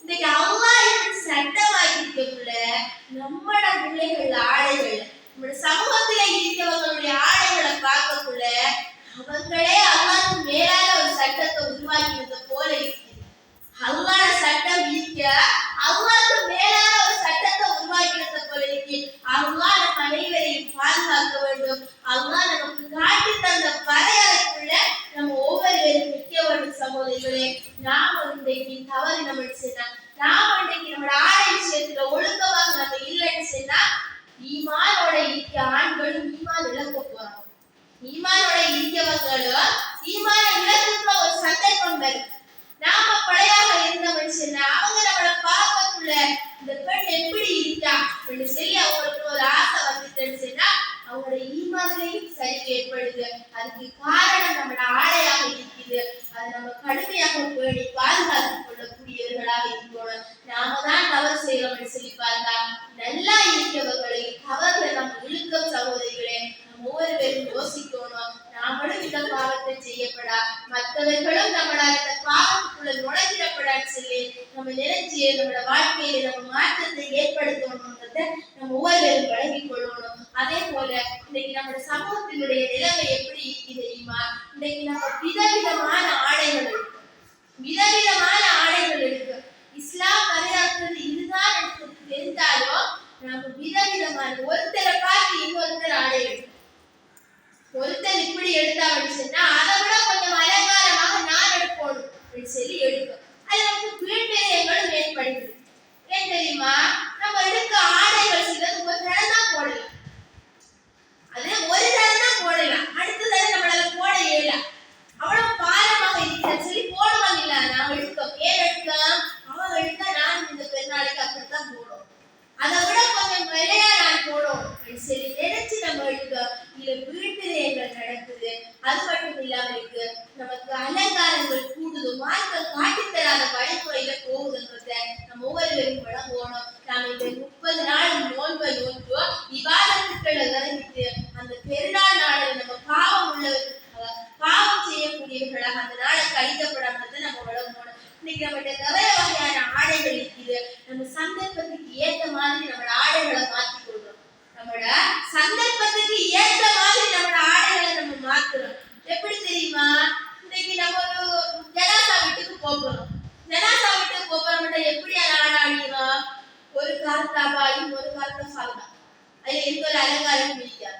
இன்னைக்கு அல்லாஹ் இப்படி சட்டமாக்கிருக்கக்குள்ள நம்மளோட பிள்ளைகள் ஆடைகள், நம்மளோட சமூகத்துல இருக்கிறவங்களுடைய ஆடைகளை பார்க்கக்குள்ள அவங்களே அல்லாஹ்க்கு மேலான ஒரு சட்டத்தை உருவாக்கினது போல இருக்கு. அல்லாஹ்வோட சட்டம் இருக்க அல்லாஹ்க்கு மேலான ஒரு சட்டத்தை உருவாக்கினது போல இருக்கு. அல்லாஹ் நம்ம அனைவரையும் பாதுகாக்க வேண்டும். அல்லாஹ் நமக்கு காட்டி தந்த வரையறைக்குள்ள நம்ம ஒவ்வொருவரும் நிற்க வேண்டும் சகோதரிகளே. நாம இன்றைக்கு தவறு நம்ம செய்யனா, நாம இன்றைக்கு நம்மளோட ஆடை விஷயத்துல ஒழுக்கமாக நம்ம இல்லைன்னு சொன்னா ஈமானோட இருக்க ஆண்களும் ஈமான் இழக்க போறாங்க. ஈமானோட இருக்கவங்களும் ஈமான இழக்குற ஒரு சந்தர்ப்பம் வரும். நாம கொலையாக இருந்த மனுஷன் அவங்க நம்மளை பார்க்கக்குள்ள இந்த பெண் எப்படி இருக்கா அப்படின்னு சொல்லி அவங்களுக்கு ஒரு ஆசை வந்துட்டுன்னு சொன்னா அவங்களோட ஈமான்லையும் சரிவு ஏற்படுது. அதுக்கு காரணம் நம்மளோட ஆடையாக இருக்குது. அதை இருக்கிறோம்னு சொல்லி பார்த்தா நல்லா இருக்கிறவர்களை தவறுல நம்ம இழுக்கம் சகோதரிகளே நம்ம ஒவ்வொருவரும் யோசிக்கணும். நாமளும் இந்த பாவத்தை செய்யப்படா, மற்றவர்களும் நம்மளால இந்த பாவத்துக்குள்ள நுழைஞ்சிடப்படான்னு சொல்லி நம்ம நினைச்சு நம்மளோட வாழ்க்கையில நம்ம மாற்றத்தை ஏற்படுத்தணும்ன்றத நம்ம ஒவ்வொருவரும் வழங்கிக் கொள்ளணும். அதே போல இன்னைக்கு நம்மளோட சமூகத்தினுடைய நிலைமை எப்படி இருக்கு தெரியுமா? இன்னைக்கு நம்ம விதவிதமான ஆடைகள் இருக்கு, விதவிதமான ஆடைகள் இருக்கு. இஸ்லாம் வரையாற்றுறது இதுதான் எனக்கு தெரிந்தாலும் நம்ம விதவிதமான ஒருத்தரை பார்த்து இன்னொருத்தர் ஆடை எடுக்கும். ஒருத்தர் இப்படி எடுத்தா அப்படின்னு சொன்னா அதை விட கொஞ்சம் அலங்காரமாக நான் எடுக்கணும் அப்படின்னு சொல்லி எடுக்கும். அது நமக்கு வீண்விரயங்களும் ஏற்படுகிறது. ஏன் தெரியுமா? நம்ம எடுக்க ஆடைகள் சிலது ஒரு தரம் தான் போடலாம், அது ஒரு தரம் தான் போடலாம், அடுத்த தரம் நம்மளால போட இயலாம். அவ்வளவு பாரமாக இருக்கிறது சொல்லி போடுவாங்க. இல்ல நான் எடுக்க ஏன் எடுக்கலாம், அவன் எடுத்தா நான் இந்த பெருநாளைக்கு அப்படித்தான் போடும், அதை விட கொஞ்சம் விலையா நான் போடும் சரி நினைச்சு நம்ம எடுக்க இல்ல வீண்விரயங்கள் நடக்குது. அது மட்டும் இல்லாம இருக்கு நமக்கு அலங்காரங்கள் கூடுது, மார்க்கம் காட்டித்தராத வழிமுறையில போகுதுன்றத நம்ம ஒவ்வொருவரும் விளங்கணும். நாம இந்த 30 நாள் நோன்பை நோன்பு விவாதத்துக்களை இறங்கிட்டு அந்த பெருநாள் நாளில் நம்ம பாவம் செய்யக்கூடியவர்களாக அந்த நாளை கழிக்கப்படாமதை நம்ம விளங்கணும். இன்னைக்கு நம்மகிட்ட நிறைய வகையான ஆடைகள் இருக்குது. நம்ம சந்தர்ப்பத்துக்கு ஏற்ற மாதிரி நம்மளோட ஆடைகளை மாற்றிக் கொள்றோம். நம்மளோட சந்தர்ப்பத்துக்கு ஏற்ற மாதிரி நம்மளோட ஆடைகளை நம்ம மாத்துறோம். எப்படி தெரியுமா? இன்னைக்கு நம்ம ஒரு ஜனாசா வீட்டுக்கு போகிறோம். ஜனாசா வீட்டுக்கு போகிறோம்னா எப்படி ஆடாடிக்கிறோம்? ஒரு கார்த்தாபாயும் ஒரு கார்த்தா சால்வா, அதுல எந்த ஒரு அலங்காரமும் இருக்காது,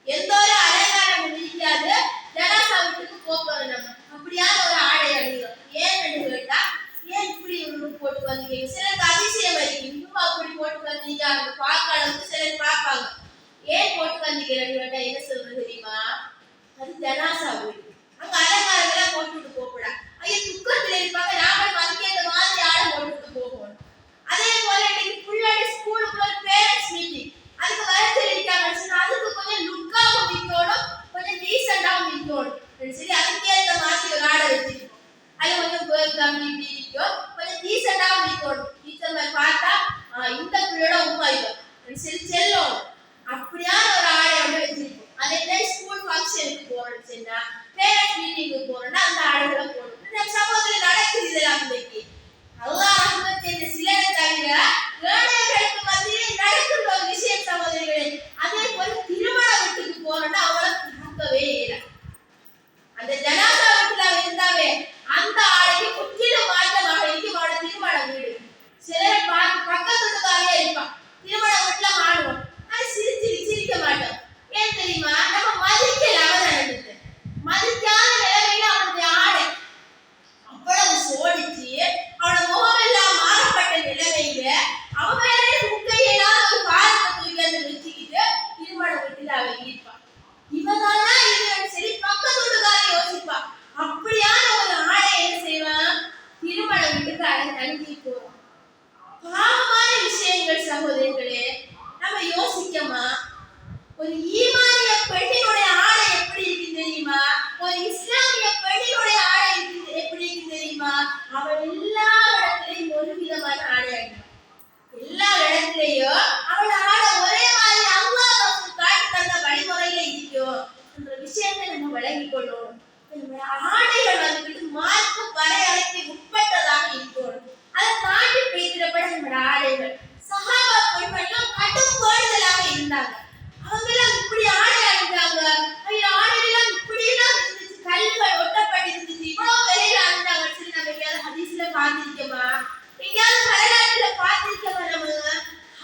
எந்த ஒரு அலங்காரமும் இருக்காது. ஜனாசா வீட்டுக்கு போகிறோம், நம்ம அப்படியான ஒரு ஆடை அணிகிறோம். ஏன்னு கேட்டா ஏன் இப்படி போட்டு வந்தீங்க? சிலருக்கு அதிசயம் இருக்கு, இன்னும் அப்படி போட்டு வந்தீங்க அவங்க பார்க்க அளவுக்கு சிலர் பார்ப்பாங்க. ஏன் போட்டு வந்தீங்கன்னு கேட்டா என்ன சொல்றது தெரியுமா? அது ஜனாசா வீடு, அங்க அலங்காரங்களாம் போட்டுட்டு போகக்கூடாது. ஐயா துக்கத்துல இருப்பாங்க, நாமளும் அதுக்கேற்ற மாதிரி ஆடை போட்டுட்டு போகணும். அதே போல இன்னைக்கு புள்ளாடி ஸ்கூலுக்குள்ள பேரண்ட்ஸ் மீட்டிங், அதுக்கு வரச்சு இருக்காங்க, அதுக்கு கொஞ்சம் லுக்காவும் இருக்கணும், கொஞ்சம் டீசெண்டாவும் இருக்கணும் சரி, அதுக்கேற்ற மாதிரி ஒரு ஆடை வச்சிருக்கோம். அது கொஞ்சம் கம்மி இப்படி இருக்கும், கொஞ்சம் டீசெண்டாவும் இருக்கணும். டீச்சர் மாதிரி பார்த்தா இந்த பிள்ளையோட உமா இருக்கும் சரி செல்லும், அப்படியான ஒரு ஆடை வந்து வச்சிருக்கோம். அதே மாதிரி ஸ்கூல் ஃபங்க்ஷனுக்கு போறோம்னு சொன்னா, பேரண்ட்ஸ் மீட்டிங்கு போறோம்னா அந்த ஆடைகளை போடணும். நம்ம சமூகத்துல நடக்குது இதெல்லாம். இன்னைக்கு அல்லாஹ் ரஹ்மத் செய்த சிலரை தவிர ஏழைகளுக்கு மத்தியிலே நடக்கிற ஒரு விஷயம் சகோதரிகளே. அதே போல திருமண வீட்டுக்கு போறோம்னா அவளை பார்க்கவே இல்லை. அந்த ஜனாசா வீட்டுல இருந்தாவே அந்த ஆடைக்கு முற்றிலும் மாற்றமாக இருக்கு அவளோட திருமண வீடு. சிலரை பார்த்து பக்கத்துக்காரியா இருப்பான், திருமண வீட்டுல ஆடுவோம், ஆனா சிரிக்க மாட்டோம். ஏன் தெரியுமா? நம்ம மதிக்கல, அவன் நடந்துட்டு மதிக்காத நிலைமையில அவனுடைய ஆடை அவ்வளவு சோடிச்சு அவனோட முகமெல்லாம் மாறப்பட்ட நிலைமையில அவன் மேலே முக்கையெல்லாம் ஒரு பாரத்தை தூக்கி அந்த வச்சுக்கிட்டு திருமண வீட்டுல அவன் இருப்பான். இவதானா இது சரி பக்கத்துக்கார யோசிப்பான். அப்படியான ஒரு ஆடை என்ன செய்வான்? திருமண வீட்டுக்கு அனுப்பி போவான். பாவமான விஷயங்கள் சகோதரிகளே, நம்ம யோசிக்கமா? ஒரு ஈமானிய பெண்ணினுடைய ஆடை எப்படி இருக்கு தெரியுமா? ஒரு இஸ்லாமிய பெண்ணினுடைய ஆடை எப்படி இருக்கு தெரியுமா? அவள் எல்லா இடத்துலயும் ஒரு விதமான ஆடை அணிவாள். எல்லா இடத்துலயும் அவள் ஆடை ஒரே மாதிரி அல்லாஹ் காட்டி தந்த வழிமுறையில இருக்கும் என்ற விஷயத்தை நம்ம விளங்கிக் கொள்ளணும். ஆடைகள் வந்துட்டு மார்க்க வரையறைக்கு உட்பட்டதாக இருக்கணும். அதை தாண்டி பேசுறப்பட நம்மளோட ஆடைகள் சஹாபா பெண்கள் கடும் கோடுதலாக இருந்தாங்க. அவங்கெல்லாம் இப்படி ஆடை அணிஞ்சாங்க, ஆடையெல்லாம் இப்படி எல்லாம் இருந்துச்சு, கல்லுகள் ஒட்டப்பட்டு இருந்துச்சு, இவ்வளவு விலையில அணிஞ்சாங்க சரி நம்ம எங்கேயாவது ஹதீஸ்ல பார்த்திருக்கோமா? எங்கேயாவது வரலாற்றுல பார்த்திருக்கோமா? நம்ம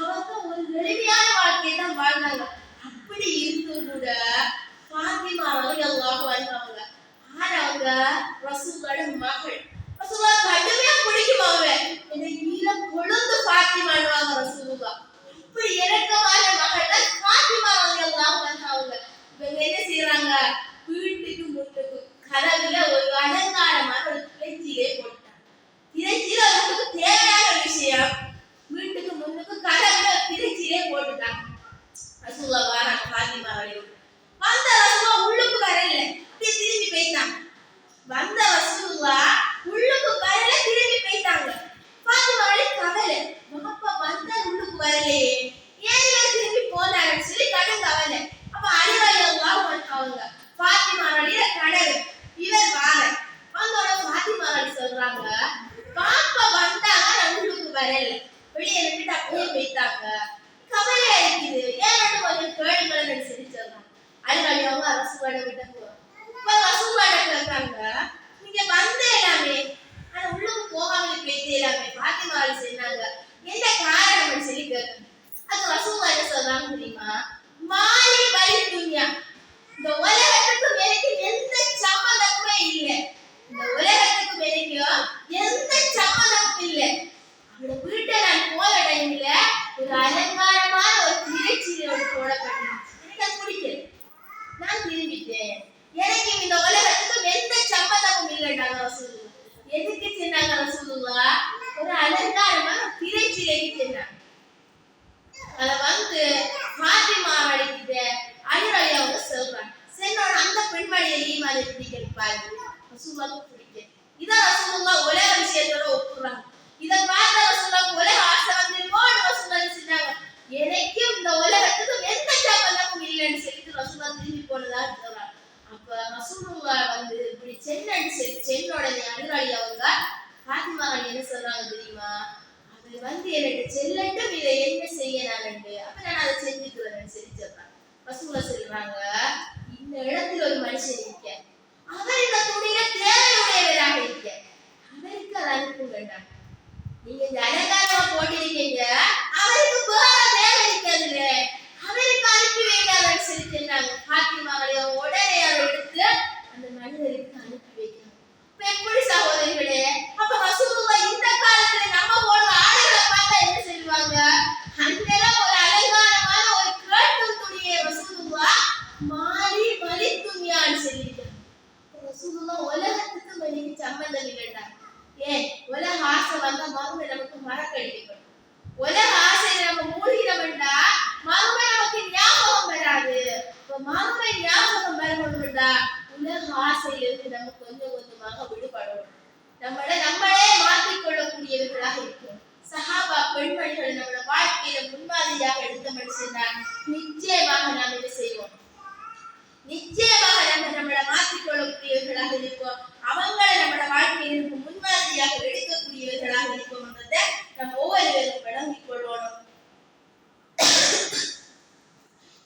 அவங்க ஒரு எளிமையான வாழ்க்கையை தான் வாழ்ந்தாங்க. அப்படி இருந்தும் கூட ஃபாத்திமா ரலியல்லாஹு அன்ஹா ஆனவங்க ரசூலோட மகள். ரசூலா கடுமையா பிடிக்கும் அவங்க, இந்த நீல கொழுந்து ஃபாத்திமான்னுவாங்க ரசூலுல்லா. அப்படி இறக்கமான மகள் தான் ஃபாத்திமா ரலியல்லாஹு அன்ஹா. இவங்க என்ன செய்யறாங்க? வீட்டுக்கு முன்னுக்கு கதவுல ஒரு அலங்காரமான ஒரு திரைச்சீலை போட்டாங்க. திரைச்சீலை அவங்களுக்கு தேவையான விஷயம். வீட்டுக்கு முன்னுக்கு கதவுல திரைச்சீலை போட்டுட்டாங்க. ரசூலுல்லா வராங்க, ஃபாத்திமா ரலியல்லாஹு வந்த ரசூலுல்லா உள்ளுக்கு வரல, அப்படியே திரும்பி போயிட்டாங்க. வந்த ரசூலுல்லா உள்ளுக்கு வரல, திரும்பி போயிட்டாங்க. ஃபாத்திமா கவலை, பாப்பா வந்த வரலையே, ஏன் இவர் திரும்பி போனாருன்னு சொல்லி கடும் கவலை. அப்ப அலி ரலியல்லாஹு அன்ஹு அவங்க ஃபாத்திமா ரலிய கணவர் இவர் வார அவங்களோட ஃபாத்திமா ரலி சொல்றாங்க, பாப்பா வந்தாங்க நான் உள்ளுக்கு வரல, வெளியே நின்றுட்டு அப்படியே போயிட்டாங்க, கவலையா இருக்குது, ஏன் கொஞ்சம் கேளுங்களேன்னு சொல்லி சொல்றாங்க. அலி ரலியல்லாஹு ரசூலுல்லாஹ் கிட்ட போறாங்க. இப்ப ரசூலுல்லாஹ் கேட்கறாங்க, நீங்க வந்தே எல்லாமே ஆனா உள்ளுக்கு போகாமலே போயிட்டே எல்லாமே ஃபாத்திமா ரலி சொன்னாங்க, என்ன காரணம்னு சொல்லி கேட்கறாங்க. அது ரசூலுல்லாஹ் என்ன சொல்றாங்க தெரியுமா, மாலி வலி துன்யா, இந்த உலகத்துக்கு எனக்கு எந்த சம்மந்தமுமே இல்லை, இந்த உலகத்துக்கு எனக்கு எந்த சம்மந்தமும் இல்லை. அவளோட வீட்டை நான் போன டைம்ல ஒரு அலங்காரமான ஒரு திரைச்சீலையோடு போடப்பட்டிருந்துச்சு, எனக்கு அது பிடிக்கல, நான் திரும்பிட்டேன், எனக்கு இந்த உலகத்துக்கும் எந்த சம்மந்தமும் இல்லைன்றாங்க ரசூலுல்லாஹ். எதுக்கு சொன்னாங்க ரசூலுல்லாஹ், ஒரு அலங்காரமான திரைச்சீலைக்கு சொன்னாங்க. அத வந்து ஃபாத்திமா அடிக்கிட்ட அலி ரலியல்லாஹு சொல்றாங்க, சென்னோட அந்த பெண்மணியை ஈமானை பிடிக்கிறது பாருங்க, ரசூலுல்லாஹ்க்கு பிடிக்கும். இதான் ரசூலுல்லாஹ் உலக விஷயத்தோட ஒப்புறாங்க. இத பார்த்த ரசூலுல்லாஹ் உலக ஆசை வந்துருமோன்னு ரசூலுல்லாஹ் சொன்னாங்க, எனக்கும் இந்த உலகத்துக்கு எந்த சம்பந்தமும் இல்லைன்னு சொல்லிட்டு ரசூலுல்லாஹ் திரும்பி போனதா சொல்றாங்க. அப்ப ரசூலுல்லாஹ் வந்து இப்படி சென்னன்னு சொல்லி சென்னோட அலி ரலியல்லாஹு ஃபாத்திமா ரலி என்ன சொல்றாங்க தெரியுமா, அது வந்து எனக்கு செல்லட்டும், இதை என்ன செய்ய நான், அப்ப நான் அதை செஞ்சுக்கிறேன்னு சொல்லி சொல்றாங்க. ரசூலுல்லாஹ் சொல்றாங்க, இந்த இடத்துல ஒரு மனுஷன் இருக்க, அவர் இந்த துணியில தேவையுடையவராக இருக்க, அவருக்கு அதை அனுப்ப வேண்டாம், நீங்க இந்த அலங்காரமா போட்டிருக்கீங்க, அவருக்கு வேற தேவை இருக்கிறது, அவருக்கு அனுப்பி வைக்காதன்னு சொல்லி சொன்னாங்க. ஃபாத்திமா ரலி உடனே அதை எடுத்து அந்த மனிதருக்கு அனுப்பி வைக்கிறாங்க. இப்ப எப்படி சகோதரிகளே, அப்ப ரசூலுல்லாஹ் இந்த காலத்துல நம்ம போடுற ஆடைகளை பார்த்தா என்ன சொல்லுவாங்க, அந்த ஒரு அலங்காரமான ஒரு கேட்டும் துணியை ரசூலுல்லாஹ் மாலி வலி துன்யான்னு சொல்லிட்டாங்க. ரசூலுல்லாஹ் உலகத்துக்கு வெளியே சம்பந்தம் இல்லைன்னா, ஏன் உலக ஆசை வந்தா மறுமை நமக்கு மறக்கடிக்கப்படும், உலக ஆசையை நம்ம மூழ்கினோம்டா மறுமை நமக்கு ஞாபகம் வராது. இப்ப மறுமை ஞாபகம் வரணும்டா உலக ஆசையிலிருந்து நம்ம கொஞ்சம் கொஞ்சமாக விடுபடணும், நம்மளே மாற்றிக்கொள்ளக்கூடியவர்களாக இருக்கும். சஹாபா பெண்மணிகள் நம்மளோட வாழ்க்கையில முன்மாதிரியாக எடுத்தோம்னு சொன்னா நிச்சயமாக நாம் என்ன செய்வோம், நிச்சயமாக நம்மளை மாற்றிக்கொள்ளக்கூடியவர்களாக இருப்போம், அவங்களை நம்மளோட வாழ்க்கையிற்கு முன்மாதிரியாக எடுக்கக்கூடியவர்களாக இருப்போம் என்பதை நம்ம ஒவ்வொருவரும் விளங்கிக் கொள்ளணும்.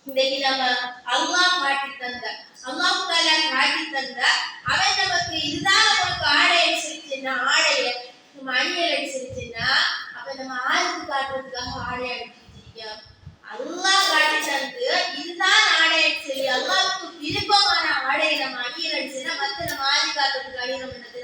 இன்னைக்கு நம்ம அல்லாஹ் காட்டி தந்த, அல்லாஹ் தஆலா காட்டி தந்த, அவன் நமக்கு இதுதான் நமக்கு ஆடையை செலுத்தினா, ஆடையை நம்ம அணியல் அடிச்சிருச்சுன்னா அப்ப நம்ம ஆளுக்கு காட்டுறதுக்காக ஆடை அடிச்சிருக்கோம். அல்லாஹ் காட்டி தந்து இதுதான் ஆடை சொல்லி அல்லாஹ்வுக்கு விருப்பமான ஆடையை நம்ம அணியல் அடிச்சுன்னா மத்த நம்ம ஆதி காட்டுறதுக்கு அணியணும்ன்றது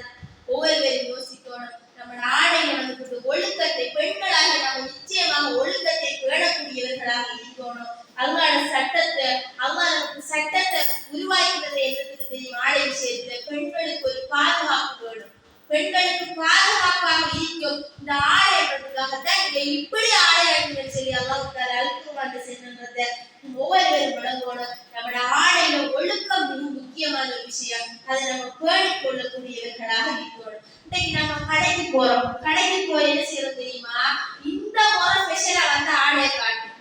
ஒவ்வொருவரும் யோசிக்கணும். நம்ம ஆடையை நமக்கு ஒழுக்கத்தை, பெண்களாக நம்ம நிச்சயமாக ஒழுக்கத்தை பேணக்கூடியவர்களாக இருக்கணும். அல்லாஹ்வோட சட்டத்தை, அல்லாஹ் நமக்கு சட்டத்தை உருவாக்கினது என்னதுக்கு தெரியும், ஆடை விஷயத்துல பெண்களுக்கு ஒரு பாதுகாப்பு வேணும், பெண்களுக்கு பாதுகாப்பாக இருக்கும் இந்த ஆடை என்பதற்காகத்தான் இங்க இப்படி ஆடை அணிகள் சொல்லி அல்லாஹ் தஆலா அல்குர்ஆன்ல சொன்னதை ஒவ்வொருவரும் விளங்கணும். நம்மளோட ஆடையில ஒழுக்கம் மிக முக்கியமான விஷயம், அதை நம்ம பேணிக் கொள்ளக்கூடியவர்களாக இருக்கணும். இன்னைக்கு நம்ம கடைக்கு போறோம், கடைக்கு போய் என்ன செய்யறோம் தெரியுமா, இந்த முறை ஸ்பெஷலா வந்து ஆடையை காட்டும்,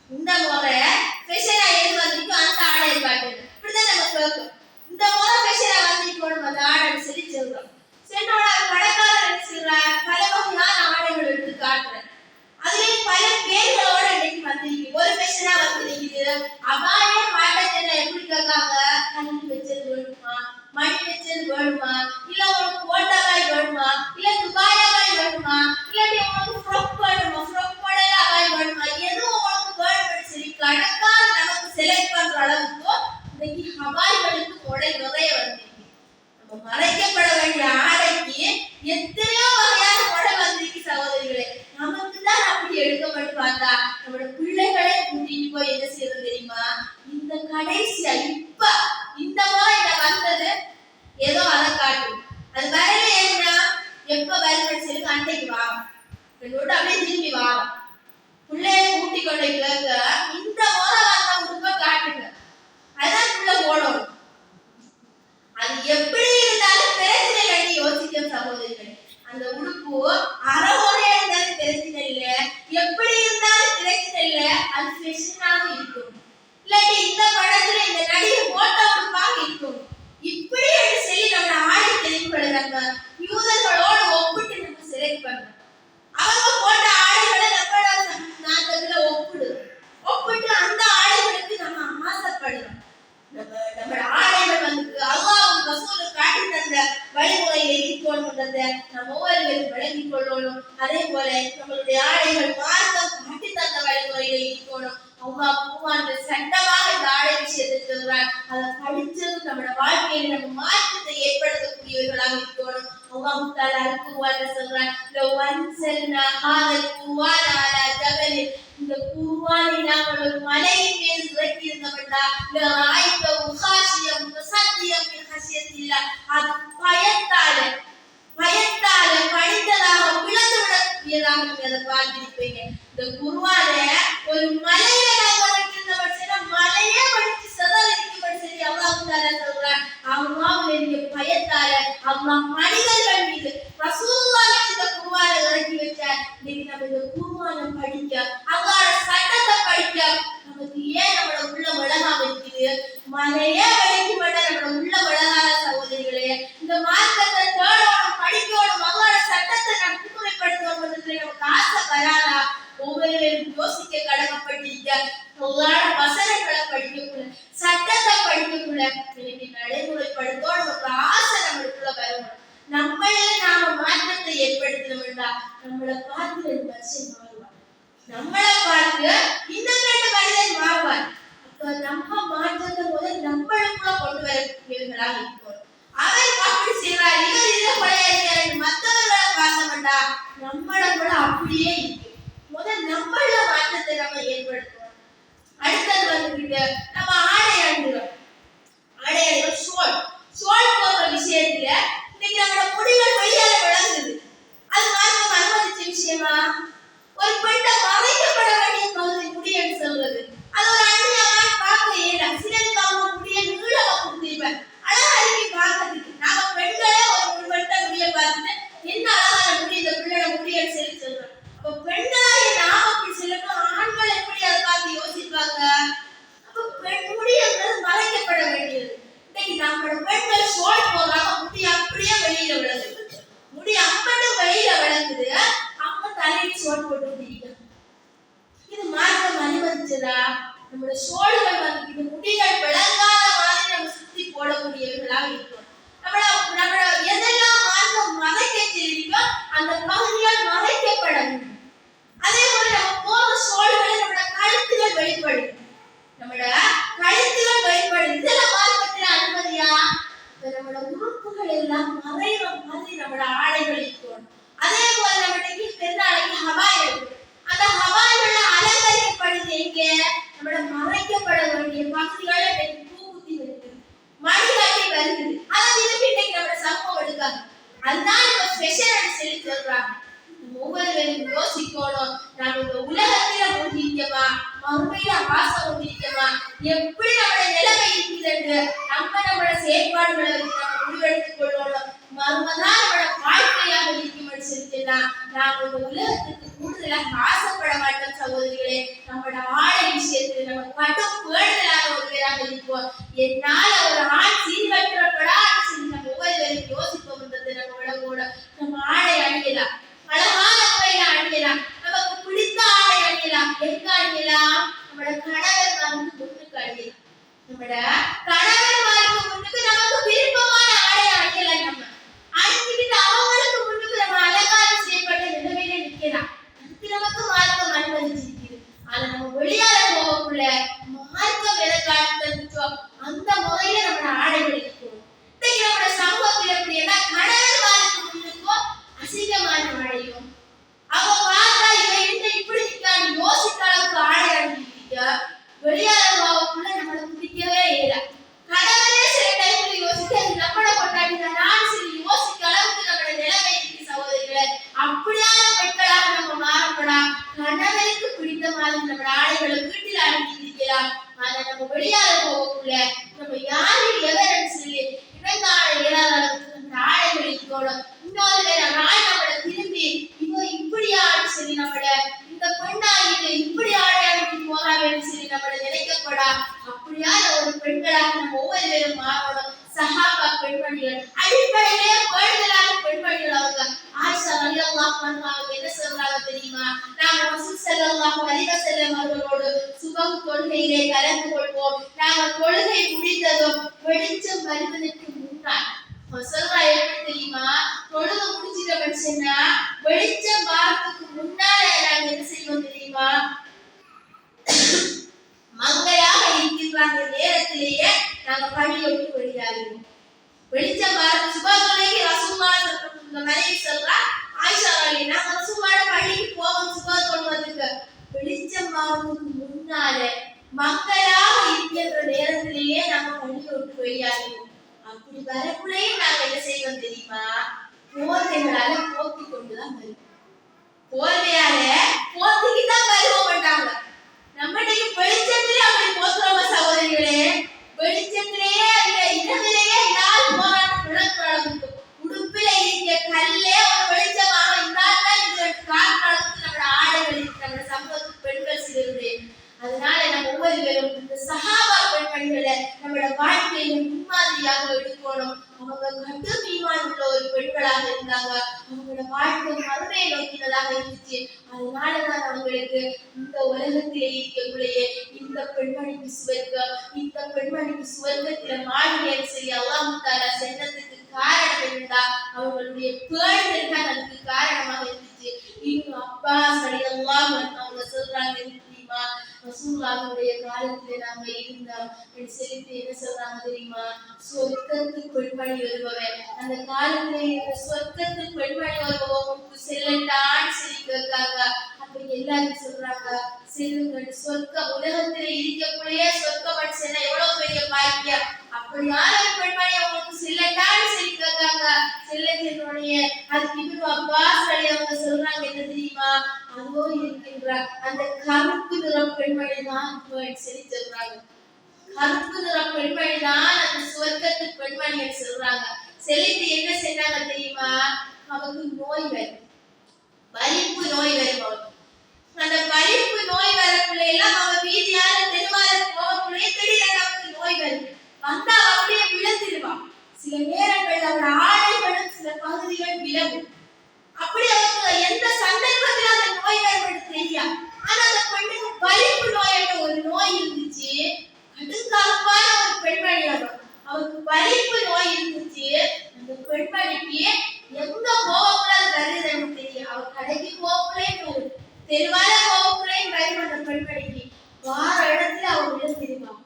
இந்த முறை ஸ்பெஷலா எது வந்திருக்கோ அந்த ஆடையை காட்டும், இப்படிதான் நம்ம கேட்கும். இந்த முறை ஸ்பெஷலா வந்திருக்கோம் அந்த ஆடைன்னு சொல்லி சொல்றோம். என்னோட கடைக்காரர் என்ன செய்யறார், பல வகையான ஆடைகள் எடுத்து காட்டுறேன், அதுலயும் பல பேர்களோட இன்னைக்கு வந்திருக்கு. ஒரு ஸ்பெஷலா வந்திருக்குது அபாய மாட்டத்தை எப்படி கேட்காங்க, கண்ணி வச்சது வேணுமா, மணி வச்சது வேணுமா, இல்ல உங்களுக்கு ஓட்டகாய் வேணுமா, இல்ல துபாயகாய் வேணுமா, இல்லாட்டி உங்களுக்கு ஃப்ராக் வேணுமா, ஃப்ராக் மாடல் அகாய் வேணுமா, எது உங்களுக்கு வேணும்னு சொல்லி கடைக்காரர் நமக்கு செலக்ட் பண்ற அளவுக்கு இன்னைக்கு ஹவாய்களுக்கு மாடல் நிறைய வந்திருக்கு. நம்ம மறைக்கப்பட வேண்டிய ஆடைக்கு எத்தனையோ வகையான மாடல் வந்திருக்கு சகோதரிகளே. நமக்கு தான் அப்படி எடுக்கப்பட்டு பார்த்தா நம்மளோட பிள்ளைகளை கூட்டிட்டு போய் என்ன செய்யறது தெரியுமா, இந்த கடைசியா இப்ப இந்த முறை வந்தது ஏதோ அதை காட்டும், அது வரல ஏன்னா எப்ப வரும்னு சொல்லி அன்னைக்கு வாரம் என்னோட அப்படியே திரும்பி வாரம் பிள்ளைய கூட்டி கொண்டு கேட்க இந்த முறை வந்த உடுப்ப காட்டுங்க, அதான் பிள்ளை போடணும். அது எப்படி இருந்தாலும் பிரச்சனை இல்லை, யோசிக்க சகோதரிகள். அந்த உடுப்பு அறகுறையா இருந்தாலும் பிரச்சனை இல்லை, எப்படி இருந்தாலும் இல்ல, அது ஃபேஷனாக இருக்கும். இல்லாட்டி இந்த படத்துல இந்த நடிகை போட்டோ கொடுப்பாக இருக்கும். இப்படி என்று சொல்லி நம்ம ஆடை தெரிவுகளை நம்ம யூதர்களோடு ஒப்பிட்டு நம்ம செலக்ட் பண்ணணும். அவங்க போட்ட ஆடைகளை நம்மளோட நாட்டுல ஒப்பிட்டு அந்த ஆடைகளுக்கு நம்ம ஆசைப்படணும். நம்ம ஆடைகள் வந்து அல்லாஹ்வும் ரசூலும் காட்டி தந்த வழிமுறையில இருக்கணும்ன்றத நம்ம ஒவ்வொருவரும் விளங்கிக் கொள்ளணும். அதே போல நம்மளுடைய ஆடைகள் மார்க்கம் காட்டி தந்த வழிமுறையில இருக்கணும். அல்லாஹ் குர்ஆன்ல சட்டமாக இந்த ஆடை விஷயத்தை சொல்றான். அதை படிச்சது நம்ம வாழ்க்கையில நம்ம மாற்றத்தை ஏற்படுத்தக்கூடியவர்களாக இருக்கணும். அல்லாஹ் தஆலா குர்ஆன்ல சொல்றான், லவ் அன்ஸல்னா ஹாதல் குர்ஆன அலா ஜபலின், இந்த குர்ஆனை நாங்கள் ஒரு மலையின் மீது இறக்கி இருந்தோம்னா லராய்தஹு ஹாஷியம் முஸத்தியம் மின் ஹஷியத்தில்லாஹ், அது பயத்தால படித்ததாக விழுந்து விடக்கூடியதாக நீங்க அதை பார்த்திருப்பீங்க. இந்த குர்ஆனை ஒரு மலையில நாங்கள் வைத்திருந்தோம்னா மலையே படிச்சு சதறிக்கும்படி சொல்லி அல்லாஹ் தஆலா சொல்றான். அல்லாஹ்வுடைய பயத்தால அல்லாஹ் மனிதர்கள் மீது ரசூலுல்லாஹ் இந்த குர்ஆனை இறக்கி வச்சார். இன்னைக்கு நம்ம இந்த குர்ஆனை படிக்க, அல்லாஹ்வோட சட்டத்தை படிக்க நமக்கு ஏன் நம்மளோட உள்ள அழகாக இருக்குது? மலையே படிக்க மாட்டா நம்மளோட உள்ள அழகான சகோதரிகளே, இந்த மார்க்கத்தை தேடணும், படிக்கணும், அல்லாஹ்வோட சட்டத்தை நம்ம முன்னுரைப்படுத்தணும்ன்றதுல நமக்கு ஆசை வராதா? ஒவ்வொருவரும் யோசிக்க கடமைப்பட்டிருக்க. அல்லாஹ்வோட வசனங்களை படிக்கக்குள்ள, சட்டத்தை படிக்கக்குள்ள இன்னைக்கு நடைமுறைப்படுத்தோம் நமக்கு ஆசை நம்மளுக்குள்ள வரணும். நம்மள நாம மாற்றத்தை ஏற்படுத்தணும்டா, நம்மளை பார்த்து ரெண்டு மனுஷன் மாறுவார், நம்மளை பார்த்து இன்னும் ரெண்டு மனிதன் மாறுவார். அப்ப நம்ம மாற்றத்தை முதல் நம்மளுக்குள்ள கொண்டு வரக்கூடியவர்களாக இருக்கணும். அவர் அப்படி செய்வார், இவர் இதை கொலையாளிக்கிறார், மற்றவர்களை பார்த்தோம்டா நம்மள கூட அப்படியே இருக்கு. முதல் நம்மள மாற்றத்தை நம்ம ஏற்படுத்தணும். அடுத்தது வந்துட்டு நம்ம ஆடை அணிகிறோம். ஷோல் போன்ற விஷயத்துல இன்னைக்கு நம்மளோட முடிகள் வெளியால விளங்குது. அது மார்க்கம் அனுமதிச்ச விஷயமா? ஒரு பெண்ணை மறைக்கப்பட வேண்டிய பகுதி முடியன்னு சொல்றது, அது ஒரு அந்நியமா பார்க்க இயலாது. சிலருக்கு அவங்க முடிய நீளமா கொடுத்திருப்பார், அழகா இருக்கு பார்க்கறதுக்கு. நாம பெண்களே ஒரு பெண்ணை முடிய பார்த்துட்டு என்ன அழகான முடி, இந்த பிள்ளையோட முடியன்னு சொல்லி சொல்றோம். அப்ப பெண்களாக நாம அப்படி சொல்லணும், ஆண்கள் எப்படி அதை பார்த்து யோசிப்பாங்க? அப்ப பெண் முடியன்றது மறைக்கப்பட வேண்டியது. இன்னைக்கு நம்மளோட பெண்கள் ஷோல் போடுறாங்க, முடி அப்படியே வெளியில விளங்குது, முடி அப்பட்டும் வெளியில விளங்குது, அவங்க தலையில ஷோல் போட்டு முடிக்கிறாங்க. இது மார்க்கம் அனுமதிச்சதா? நம்மளோட ஷோல்கள் வந்து இது முடிகள் விளங்காத மாதிரி நம்ம சுத்தி போடக்கூடியவர்களாக இருக்கும். நம்மளோட எதெல்லாம் மார்க்கம் மறைக்க தெரியுமோ அந்த பகுதிகள் மறைக்கப்பட வேண்டும். அதே போல நம்ம போற ஷோல்களை நம்மளோட கழுத்துகள் வெளிப்படும், நம்மளோட கழுத்துகள் வெளிப்படும். இதெல்லாம் மார்க்கத்துல அனுமதியா? நம்மளோட உறுப்புகள் எல்லாம் மறைகிற மாதிரி நம்மளோட ஆடைகள் இருக்கணும். அதே போல நம்மளுக்கு பெருநாளைக்கு ஹவாய் இருக்கு, அந்த ஹவாய்கள்ல அலங்கரிக்கப்படுது எங்க? நம்மளோட மறைக்கப்பட வேண்டிய பகுதிகள் பூக்குத்தி வருது, மணிகட்டி வருது. அதை திருப்பி இன்னைக்கு நம்மளோட சமூகம் எடுக்காது. அதுதான் நம்ம ஸ்பெஷல் சொல்லி சொல்றாங்க. ஒவ்வொருவரும் யோசிக்கணும், நாம் இந்த உலகத்தில மூழ்கிக்கமா, மறுமையில ஆசை மூழ்கிக்கமா, எப்படி நம்மளோட நிலைமை இருக்குது, நம்மளோட செயற்பாடுகளை வச்சு நம்ம முடிவெடுத்துக் கொள்ளணும். மறுமைதான் நம்மளோட வாழ்க்கையாக இருக்கும்னு சொல்லிட்டுனா நாம் இந்த உலகத்துக்கு கூடுதலாக ஆசைப்பட மாட்டோம் சகோதரிகளே. நம்மளோட ஆடை விஷயத்துல நம்ம கட்டும் பேடுதலாக ஒருவராக இருப்போம். என்னால ஒரு ஆண் சீர்கற்றப்படாது சொல்லி நம்ம ஒவ்வொருவரும் யோசிப்போம்ன்றது நம்ம விளங்கோட. நம்ம ஆடை அணியலாம், அழகான முறையில அணியலாம், நமக்கு பிடித்த ஆடை அணியலாம். எங்க அணியலாம்? நம்மளோட கணவன்மாருக்கு முன்னுக்கு அணியலாம். நம்மளோட கணவன்மாருக்கு முன்னுக்கு நமக்கு விருப்பமான ஆடை அணியலாம். நம்ம அணிஞ்சுக்கிட்டு அவங்களுக்கு முன்னுக்கு நம்ம அலங்காரம் செய்யப்பட்ட நிலைமையில நிக்கலாம். அதுக்கு நமக்கு மார்க்கம் அனுமதிச்சிருக்கு. ஆனா நம்ம வெளியால போகக்குள்ள மார்க்கம் எதை காட்டுச்சோ அந்த முறையில நம்மளோட ஆடைகள் இருக்கும். இன்னைக்கு நம்மளோட சமூகத்தில் எப்படி என்ன கணவன்மாருக்கு முன்னுக்கோ அசிங்கமான ஆடையும், அவ பார்த்தா இவன் என்ன இப்படி நிக்கான்னு யோசிக்கிற அளவுக்கு ஆடை அணிஞ்சிருக்க வெளியால போகக்குள்ள நம்மளுக்கு பிடிக்கவே இல்லை. கடவுளே சில டைம்ல யோசிச்சு அது நம்மளை கொண்டாடி நான் சரி யோசிக்க அளவுக்கு நம்மளோட நிலைமை இருக்கு சகோதரிகளை. அப்படியான பெண்களாக நம்ம மாறப்படா. கணவருக்கு பிடித்த மாதிரி நம்மளோட ஆடைகளை வீட்டில் அணிஞ்சிருக்கலாம். ஆனா நம்ம வெளியால போகக்குள்ள நம்ம யாரு எவரன்னு சொல்லி இடைக்கால இயலாத அளவுக்கு நம்ம ஆடைகள் இருக்கணும். இன்னொரு வேற நாள் நம்மளை திரும்பி இவன் இப்படியான்னு சொல்லி நம்மள இந்த பெண்ணாயிட்டு இப்படி ஆடையான நம்மள நினைக்கப்படா அப்படியான ஒரு பெண்களாக நம்ம ஒவ்வொருவரும் மாறணும். சஹாபா பெண்மணிகள் அடிப்படையிலே பேணுதலான பெண்மணிகள் அவங்க. ஆயிஷா ரலியல்லாஹு அன்ஹா என்ன சொல்றாங்க தெரியுமா? நாங்க ரசூல் ஸல்லல்லாஹு அலைஹி வஸல்லம் அவர்களோடு சுபஹ் தொழுகையிலே கலந்து கொள்வோம். நாங்கள் தொழுகை முடிந்ததும் வெளிச்சம் வருவதற்கு முன்னால் சொல்றா எப்படி தெரியுமா? தொழுகை முடிச்சிட்டோம்னு சொன்னா வெளிச்சம் வாரத்துக்கு முன்னால நாங்க என்ன செய்வோம் தெரியுமா? மங்களாக இருக்கின்ற அந்த நேரத்திலேயே நாங்க பள்ளியை விட்டு வெளியாகிறோம். வெளிச்சம் வாரத்து சுபஹ் ரசூலுல்லாஹி இந்த மனைவி சொல்றா ஆயிஷா ரலியல்லாஹு நாங்க ரசூலுல்லாஹி பள்ளிக்கு போவோம் சுபஹ் தொழுவதற்கு. வெளிச்சம் வாரத்துக்கு முன்னாலே மங்களாக இருக்கின்ற நேரத்திலேயே நாங்க பள்ளியை விட்டு வெளியாகிறோம். அப்படி வரக்குள்ளேயும் நாங்க என்ன செய்வோம் தெரியுமா? போர்வைகளால போத்தி கொண்டுதான் வருவோம். போர்வையால போத்திக்கு தான் வருவோம் மாட்டாங்க. நம்மளுடைய வெளிச்சத்திலே அப்படி போத்துறோமா சகோதரிகளே? வெளிச்சத்திலேயே இல்ல இரவிலேயே யார் போராட்டம் விளக்கு அளவுக்கு உடுப்பில இருக்க கல்லே ஒரு வெளிச்சமாக இருந்தால்தான் இது காற்று அளவுக்கு நம்மளோட ஆடைகள் நம்மளோட சமூகத்து பெண்கள் சிலருடைய. அதனால நம்ம ஒவ்வொருவரும் இந்த சஹாபா பெண்களை நம்மளோட வாழ்க்கையில முன்மாதிரியாக எடுக்கணும். அவங்க கடும் ஈமான் உள்ள ஒரு பெண்களாக இருந்தாங்க. அவங்களோட வாழ்க்கை மறுமையை நோக்கினதாக இருந்துச்சு. அதனாலதான் அவங்களுக்கு இந்த உலகத்திலே இருக்கக்கூடிய இந்த பெண்மணிக்கு சுவர்க்கம், இந்த பெண்மணிக்கு சுவர்க்கத்தில மாளிகைன்னு சொல்லி அல்லாஹ் தஆலா சென்றதுக்கு காரணம் என்னடா? அவங்களுடைய பேணுதல் தான் அதுக்கு காரணமாக இருந்துச்சு. இன்னும் அப்பாஸ் ரலியல்லாஹு அன்ஹு அவங்க சொல்றாங்க தெரியுமா? ரசூலுல்லாஹ்வுடைய காலத்துல நாங்க இருந்தோம் செலுத்தி என்ன சொல்றாங்க தெரியுமா? சொர்க்கத்து பெண்மணி வருபவன் அந்த காலத்துல இருந்த சொர்க்கத்து பெண்மணி வருபவனுக்கு செல்லட்டான்னு சொல்லி கேட்காங்க. அப்ப எல்லாரும் சொல்றாங்க செல்லுங்க. சொர்க்க உலகத்துல இருக்கக்கூடிய சொர்க்க மனுஷன் எவ்வளவு பெரிய பாக்கியம். அப்படியான பெண்மணி அவங்களுக்கு செல்லட்டான்னு சொல்லி கேட்காங்க. செல்லத்தினுடைய அதுக்கு இப்னு அப்பாஸ் அவங்க சொல்றாங்க என்ன தெரியுமா? அதோ இருக்கின்ற அந்த கருப்பு நிற பெண்மணி தான் சொல்லி சொல்றாங்க. கருப்பு நிற பெண்மணி தான் அந்த சுவர்க்கத்து பெண்மணியை சொல்றாங்க. செலுத்தி என்ன செஞ்சாங்க தெரியுமா? அவருக்கு நோய் வரும், வலிப்பு நோய் வரும். அவருக்கு அந்த வலிப்பு நோய் வரக்குள்ள எல்லாம் அவன் வீதியால தெருவால போகக்குள்ளே தெரியல அவருக்கு நோய் வரும். வந்தா அப்படியே விழுந்துருவான். சில நேரங்கள் அவரோட ஆடைகளும் சில பகுதிகள் விலகும். அப்படி அவருக்கு எந்த சந்தர்ப்பத்தில் அந்த நோய் வருவது தெரியாது. ஆனா அந்த பெண்ணுக்கு வலிப்பு நோய் என்ற ஒரு நோய் இருந்துச்சு. கடுங்காலமான ஒரு பெண்மணி அவருக்கு வலிப்பு நோய் இருந்துச்சு. அந்த பெண்மணிக்கு எங்க போகக்கூடாது வருதுன்னு தெரியும். அவர் கடைக்கு போகக்கூடாது, தெருவால போகக்கூடாது வரும். அந்த பெண்மணிக்கு வார இடத்துல அவர் விழுந்திருப்பான்.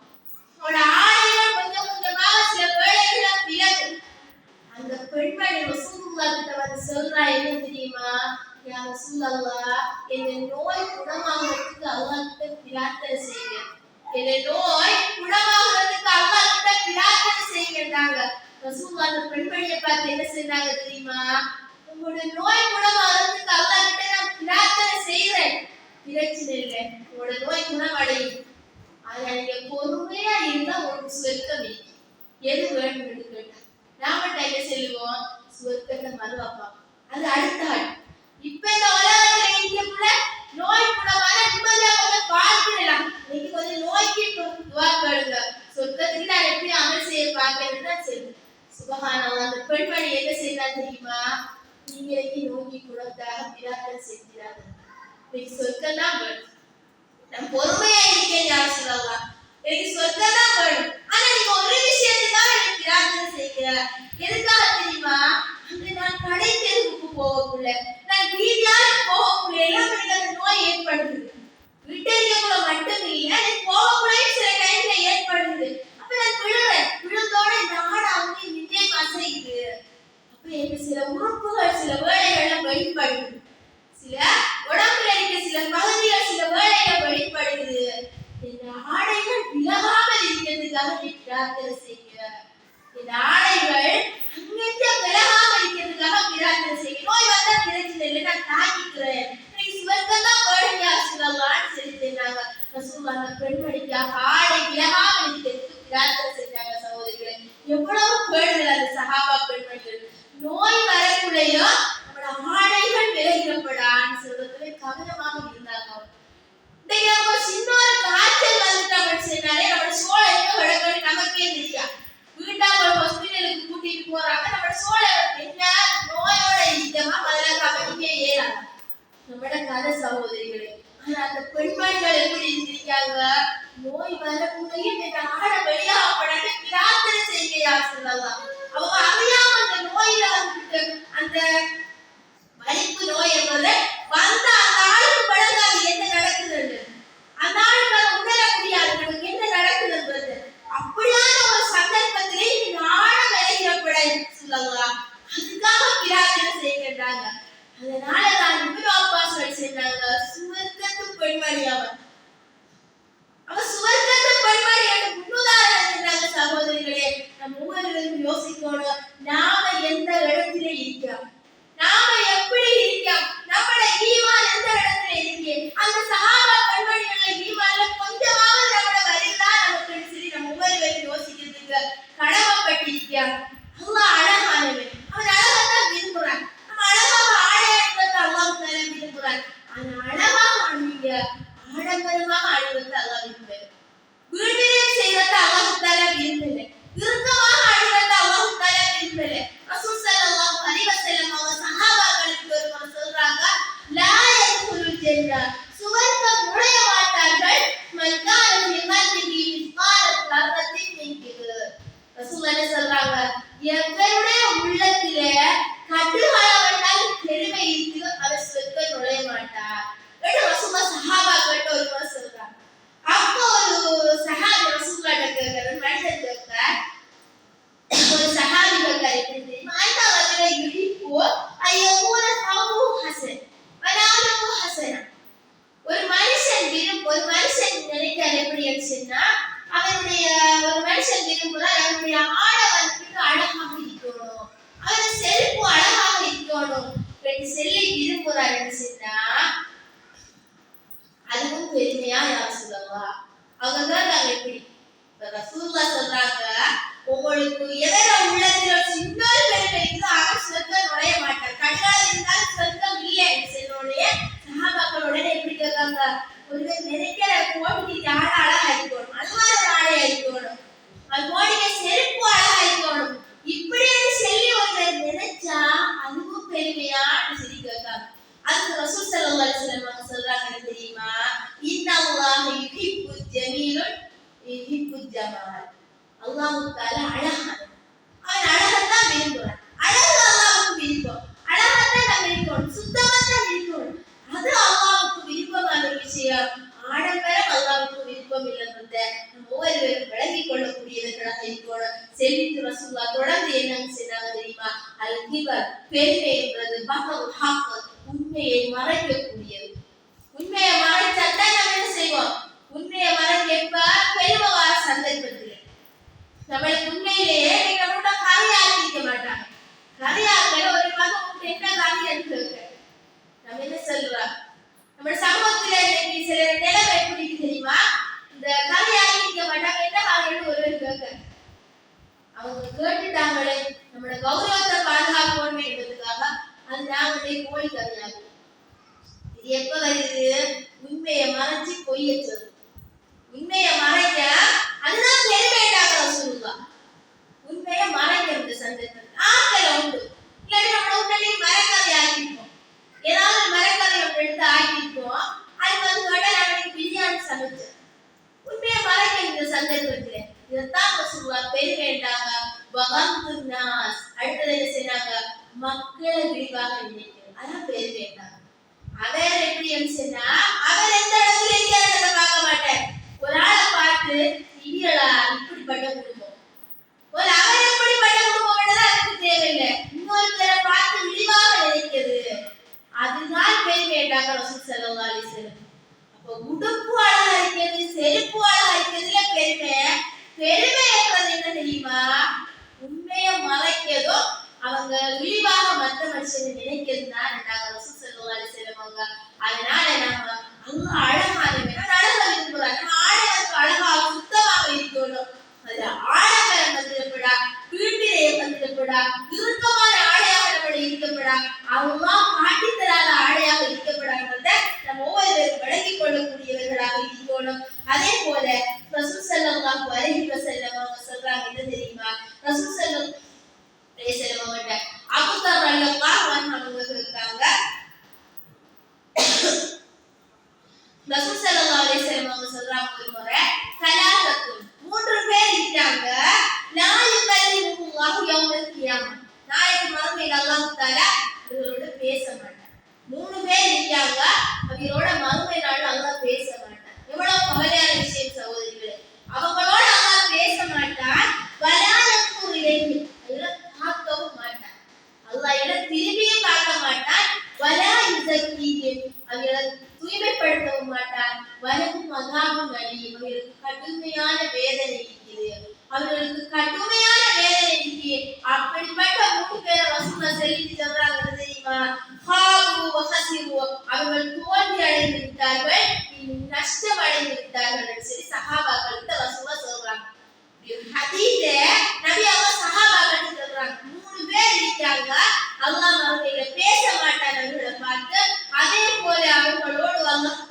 அவரோட ஆடைகள் கொஞ்சம் கொஞ்சமாக சில வேளைகளை விலகும். அந்த பெண்மணி ரசூலுல்லாஹ் கிட்ட வந்து சொல்றா என்ன தெரியுமா? யா ரசூலல்லாஹ் இந்த நோய் குணமாகிறதுக்கு அல்லாஹ் கிட்ட பிரார்த்தனை செய்யுங்க. இந்த நோய் குணமாகிறதுக்கு அல்லாஹ் கிட்ட பிரார்த்தனை செய்யுங்கன்றாங்க. ரசூலுல்லாஹ் அந்த பெண்மணியை பார்த்து என்ன செஞ்சாங்க தெரியுமா? உங்களுடைய நோய் குணமாகிறதுக்கு அல்லாஹ் கிட்ட நான் பிரார்த்தனை செய்றேன். பிரச்சனை இல்லை, உங்களோட நோய் குணமடையும். ஆனா நீங்க பொறுமையா இருந்தா உங்களுக்கு சொர்க்கம் இருக்கு. எது வேணும் என்று கேட்டா நாம என்ன செல்வோம்? சுவர்க்கத்தை மறுவாப்பா. அது அடுத்த ஆள். இப்ப இந்த உலகத்துல இருக்கக்குள்ள நோய் குணமான நிம்மதியா கொஞ்சம் பார்க்கலாம். இன்னைக்கு கொஞ்சம் நோய்க்கு துவா கேளுங்க. சொர்க்கத்துக்கு நான் எப்படி அமல் செய்ய பார்க்கறது தான் சரி. சுபஹானல்லாஹ். அந்த பெண்மணி என்ன செய்யறா தெரியுமா? நீங்களுக்கு நோக்கி குணத்தாக பிரார்த்தனை செய்கிறாங்க. இன்னைக்கு சொர்க்கம் தான் வேணும். நான் பொறுமையா இருக்கேன் யார் சொல்லலாம். எனக்கு சொர்க்கம் தான் வேணும். ஆனா நீங்க ஒரு விஷயத்துக்காக எனக்கு பிரார்த்தனை செய்கிற. எதுக்காக தெரியுமா? அங்க நான் கடை தெருவுக்கு போகக்குள்ள, நான் வீதியால போகக்குள்ள எல்லாம் எனக்கு அந்த நோய் ஏற்படுது. வீட்டறியக்குள்ள மட்டும் இல்லை, எனக்கு போகக்குள்ளேயும் சில டைம்ல ஏற்படுது. அப்ப நான் விழுறேன். விழுந்தோட இந்த ஆடை அவங்க நின்றே அசையுது. அப்ப எனக்கு சில உறுப்புகள் சில வேலைகள்ல வெளிப்படுது. சில உடம்புல இருக்க சில பகுதிகள் சில வேலைகள் வெளிப்படுது. இந்த ஆடைகள் விலகாமல் இருக்கிறதுக்காக நீ பிரார்த்தனை செய்கிறார். இந்த ஆடைகள் அங்கங்க விலகாமல் இருக்கிறதுக்காக பிரார்த்தனை செய்கிறேன். நோய் வந்தா பிரச்சனை இல்லை, நான் தாங்கிக்கிறேன். இன்னைக்கு சுவர்க்கம் தான் வேணுங்க சொல்லலாம்னு சொல்லி செஞ்சாங்க. ரசூலுல்லாஹ் அந்த பெண்மணிக்காக ஆடை விலகாமல் இருக்கிறதுக்கு பிரார்த்தனை செஞ்சாங்க. சகோதரிகளே, எவ்வளவு பேணுதல் அந்த சஹாபா பெண்மணிகள். நோய் வரக்குள்ளேயோ நம்மளோட ஆடைகள் விலகிடப்படான்னு சொல்றதுல கவனமாக இருந்தாங்க. சின்ன ஒரு காய்ச்சல் வந்துட்டு செஞ்சாங்க, நோய் வரக்கூடிய இந்த ஆட வெளியாகப்படாது பிரார்த்தனை செய்கையா சொல்லலாம். அவங்க அறியாம அந்த நோயில வந்துட்டு அந்த வலிப்பு நோய் என்பது வந்த அந்த ஆளுக்கு பழகாது என்ன நடக்குதுன்னு, அந்த ஆளுக்கு அதை உணர முடியாது நமக்கு என்ன நடக்குதுன்றது. அப்படியான ஒரு சந்தர்ப்பத்திலே இந்த ஆட விளைகிறப்பட சொல்லலாம். அதுக்காக பிரார்த்தனை செய்கின்றாங்க. அதனால தான் இப்னு அப்பாஸ் சொல்றாங்க, சுவர்க்கத்து பெண்மணி அவன் சுவர்க்கத்து பெண்மணி என்று முன்னுதாரணம் சொன்னாங்க. சகோதரிகளே, நம்ம ஒவ்வொருவரும் யோசிக்கணும், நாம எந்த இடத்துல இருக்கிறோம், நாம எப்படி இருக்கிறோம், நம்மளோட ஈமான் எந்த இடத்துல இருக்கு. அந்த சஹாபா பெண்மணிகள ஈமான்ல கொஞ்சமாவது நம்மளோட வருதா நமக்கு சரி நம்ம ஒவ்வொருவரும் யோசிக்கிறதுக்கு கடமைப்பட்டிருக்கிறோம். அல்லாஹ் அழகானவன், அவன் அழகாதான் விரும்புறான். நம்ம அழகாக ஆடையத்தை அல்லாஹ் விரும்புறான். ஆனா அழகாக அணிங்க, ஆடம்பரமாக அணிவதை அல்லாஹ் விரும்புறான். வீழ்வியம் செய்வதை அல்லாஹ் விரும்பல, இறுக்கமாக அணிவதை அல்லாஹ் விரும்பல. ரசூல் ஸல்லல்லாஹு அலைஹி வஸல்லம் அவங்க சஹாபாக்களுக்கு ஒரு முறை சொல்றாங்க, லா யதுகுலுல் ஜன்னah, சுவர்க்கம் நுழைய மாட்டார்கள் மன் கான ஃபீ கல்பிஹி மிஸ்கால தர்ரத்தின் மின் கிப்ர். ரசூல் என்ன சொல்றாங்க, எவருடைய உள்ளத்திலே கடுகளவனால் பெருமை இருக்கு அவர் சொர்க்கம் நுழைய மாட்டார் என்று ரசூலுல்லாஹ் சஹாபாக்களுக்கு ஒரு முறை சொல்றாங்க. அப்போ ஒரு சஹாபி ரசூலுல்லாஹ்ட்ட கேக்குறாரு, மனுஷன் கேட்க ஒரு சஹாபி கேட்காரு, எப்படி தெரியுமா, அந்த வஜ்ர யுஹிப்பு அய்யகூன சௌபு ஹஸன் வனாலுஹு ஹஸனா. ஒரு மனுஷன் நினைக்கிறார் எப்படி சொன்னா, அவருடைய ஒரு மனுஷன் விரும்புகிறார் அவருடைய ஆடை வந்துட்டு அழகாக இருக்கணும், அவருடைய செருப்பு அழகாக இருக்கணும் என்று சொல்லி விரும்புகிறார் என்று சொன்னா, அதுவும் பெருமையா யார் சொல்லவா? அவங்க கேட்டாங்க எப்படி? ரசூலுல்லாஹ் சொல்றாங்க, உங்களுக்கு எவர உள்ளத்துல சின்னொரு பெருமை இருக்குதோ அவர் சொர்க்கம் நுழைய மாட்டார், கண்கால் இருந்தால் சொர்க்கம் இல்லை என்று சொன்னோடனே சஹாபாக்கள் உடனே எப்படி கேட்காங்க, ஒருவர் நினைக்கிற கோடிக்கு யார அழகா இருக்கணும், அதுமாதிரி ஒரு ஆடையா இருக்கணும், அது கோடிக்கு செருப்பு அழகா இருக்கணும், இப்படி சொல்லி ஒருவர் நினைச்சா அதுவும் பெருமையான்னு சொல்லி கேட்காங்க. அதுக்கு ரசூல் ஸல்லல்லாஹு அலைஹி வஸல்லம் சொல்றாங்க தெரியுமா, இன்னல்லாஹ யுஹிப்பு ஜமீலுன் யுஹிப்பு ஜமால். அல்லாஹ் தஆலா அழகானவன், அவன் அழகத்தான் விரும்புறான். அழகு அல்லாஹ்வுக்கு விருப்பம், அழகத்தான் நம்ம இருக்கணும், சுத்தமாத்தான் இருக்கணும், அது அல்லாஹ்வுக்கு விருப்பமான ஒரு விஷயம். ஆடம்பரம் அல்லாஹ்வுக்கு விருப்பம் இல்லைன்றத நம்ம ஒவ்வொருவரும் விளங்கிக் கொள்ளக்கூடியவர்களாக இருக்கணும். செல்லித்து ரசூலுல்லாஹ் தொடர்ந்து என்னன்னு சொன்னாங்க தெரியுமா, அல் கிபர், பெருமை என்பது பகல் ஹக், உண்மையை மறைக்கக்கூடியது. உண்மையை மறைச்சாதான் நம்ம என்ன செய்வோம், உண்மையை மறைக்க பெருமை வர சந்தர்ப்பத்தில் நம்மளுக்கு உண்மையிலேயே நீங்க நம்மளோட கதையாக்கிக்க மாட்டாங்க. கதையாக்கல ஒரு பக்கம் என்ன கதை எடுத்துக்க நம்ம என்ன சொல்றோம், நம்ம சமூகத்துல இன்னைக்கு சில நிலைமை எப்படி தெரியுமா, இந்த கதையாக்கிக்க மாட்டாங்க. என்ன கதைன்னு ஒருவர் கேட்க, அவங்க கேட்டுட்டாங்களே நம்மளோட கௌரவத்தை பாதுகாக்கணும் என்பதுக்காக அது நாங்களே கோழி கதையாகும். இது எப்ப வருது, உண்மையை மறைச்சு பொய்ய சொல்லும், உண்மையை மறைக்க அதுதான் பெருமையாக சொல்லுவா. உண்மையை மறைக்கிறது சந்தர்ப்பம் ஆக்கல உண்டு, இல்லாட்டி நம்ம உடனே மரக்கதை ஆக்கிப்போம், ஏதாவது மரக்கதை எடுத்து ஆக்கிப்போம், அது வந்து நம்ம பிரியாணி சமைச்சு உண்மையை மறைக்க இந்த சந்தர்ப்பத்துல இதைத்தான் சொல்லுவா பெருமைண்டாங்க. அடுத்தது என்ன செய்யறாங்க, மக்களை விரிவாக நினைக்கிறது, அதான் பெருமைண்டாங்க. அவர் எப்படி சொன்னா, அவர் எந்த இடத்துல இருக்கிறத பார்க்க மாட்டார். ஒரு ஆளை பார்த்து இடியலா இப்படிப்பட்ட குடும்பம், ஒரு அவர் எப்படிப்பட்ட குடும்பம் அதுக்கு தேவையில்லை, இன்னொருத்தரை பார்த்து விரிவாக நினைக்கிறது, அதுதான் பெருமைண்டாங்க ரசூல் ஸல்லல்லாஹு அலைஹி வஸல்லம். அப்போ உடுப்பு அழகா இருக்கிறது, செருப்பு அழகா இருக்கிறதுல பெருமை. பெருமை என்பது என்ன தெரியுமா, உண்மையை மறைக்கிறதோ அவங்க விரிவாக மற்ற மனுஷனை நினைக்கிறதுதான் ரசூல் ஸல்லல்லாஹு அலைஹி வஸல்லம் அவங்க. அதனால நம்ம அல்லாஹ் அழகானவன், அழகா விரும்புறான், நம்ம ஆடைகளுக்கு அழகாக சுத்தமாக இருக்கணும். அதுல ஆடம்பரம் வந்துடப்படா, வீட்டிலேயே வந்துடப்படா, இறுக்கமான ஆடையாக நம்மளை இருக்கப்படா, அல்லாஹ் காட்டித்தராத ஆடையாக இருக்கப்படான்றத நம்ம ஒவ்வொருவரும் விளங்கிக் கொள்ளக்கூடியவர்களாக இருக்கணும். அதே போல ரசூல் ஸல்லல்லாஹு அலைஹி வஸல்லம் அவங்க சொல்றாங்க என்ன தெரியுமா, ரசூல் ஸல்லல்லாஹு அலைஹி வஸல்லம் அவங்க அபூ தர் ரலியல்லாஹு அன்ஹு அவங்க இருக்காங்க, ரசூல் ஸல்லல்லாஹு அலைஹி வஸல்லம் அவங்க சொல்றாங்க அலீம். அவர்களுக்கு கடுமையான வேதனை இருக்குது. அவர்களுக்கு கடுமையான வேதனை இருக்கு. அப்படிப்பட்ட 3 பேரை ரசூலுல்லாஹ் சொல்லிட்டு சொல்றாங்க தெரியுமா? ஹாபு வஹசிபு, அவர்கள் தோல்வி அடைந்து விட்டார்கள், நஷ்டம் அடைந்து விட்டார்கள் என்று சொல்லி சஹாபாக்களுக்கு ரசூலுல்லாஹ் சொல்றாங்க. ஹதீஸே நபி அவங்க சஹாபாக்களுக்கு சொல்றாங்க. 3 பேர் இருக்காங்க, அல்லாஹ் அவர்களை பேச மாட்டான் அவர்களை பார்த்து. அதே போல அவர்களோடு அல்லாஹ்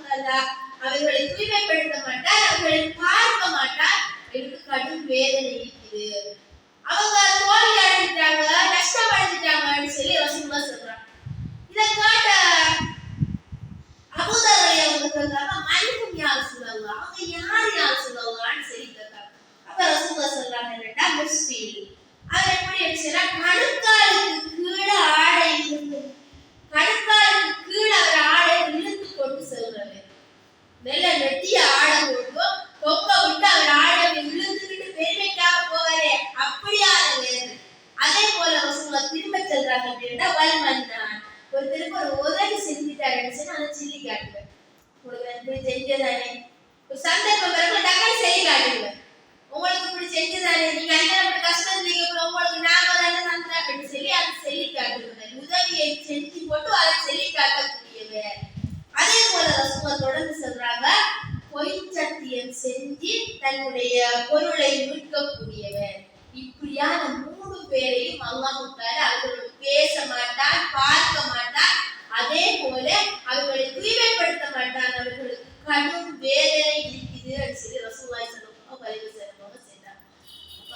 அவர்களை தூய்மைப்படுத்த மாட்டார், அவர்களை பார்க்க மாட்டார். எனக்கு கடும் வேதனை இருக்குது. அவங்க தோல்வி அடைஞ்சிட்டாங்க, நஷ்டம் அடைஞ்சிட்டாங்கன்னு சொல்லி ரசூலுல்லாஹ் சொல்றாங்க. இதை கேட்ட அபூதர் அவங்க சொல்றாங்க, மன்னிக்கும் யா ரசூலல்லாஹ், அவங்க யார் யா ரசூலல்லாஹ்னு சொல்லி கேட்டாங்க. அப்ப ரசூலுல்லாஹ் சொல்றாங்க, என்னடா முஸ்ஃபில், அவர் எப்படி இருந்துச்சுன்னா கணுக்காலுக்கு கீழே ஆடை இருந்து, கணுக்காலுக்கு கீழே அவர் ஆடை இழுத்து கொண்டு செல்றாரு. நல்ல நெட்டிய ஆடை போட்டு தொங்க விட்டு அவர் ஆடை இழுத்துக்கிட்டு பெருமைக்காக போவாரே, அப்படியான வேறு. அதே போல ரசூலுல்லாஹ் திரும்ப சொல்றாங்க அப்படின்னா, வல்மன்னான், ஒரு திரும்ப ஒரு உதவி செஞ்சுட்டாருன்னு அதை சொல்லி காட்டுவேன். உங்களுக்கு நன்றி செஞ்சதானே, ஒரு சந்தர்ப்பம் பிறகு டக்குனு செய்ய காட்டுவேன். உங்களுக்கு இப்படி செஞ்சதானே, நீங்க அந்த கஷ்டம் நீங்க உங்களுக்கு நாம தானே தந்தேன் அப்படின்னு சொல்லி அதை சொல்லி காட்டுவேன். உதவியை செஞ்சு போட்டு அதை சொல்லி காட்டக்கூடியவர். அதே போல ரசூலுல்லாஹ் தொடர்ந்து சொல்றாங்க, பொய் சத்தியம் செஞ்சு தன்னுடைய பொருளை மீட்கக்கூடியவர். இப்படியான 3 பேரையும் அல்லாஹ் தஆலா அவர்களை பேச மாட்டான், பார்க்க மாட்டான். அதே போல அவர்களை தூய்மைப்படுத்த மாட்டான். அவர்களுக்கு கடும் வேதனை இருக்குது என்று சொல்லி ரசூலுல்லாஹி ஸல்லல்லாஹு அலைஹி வஸல்லம் சொன்னாங்க.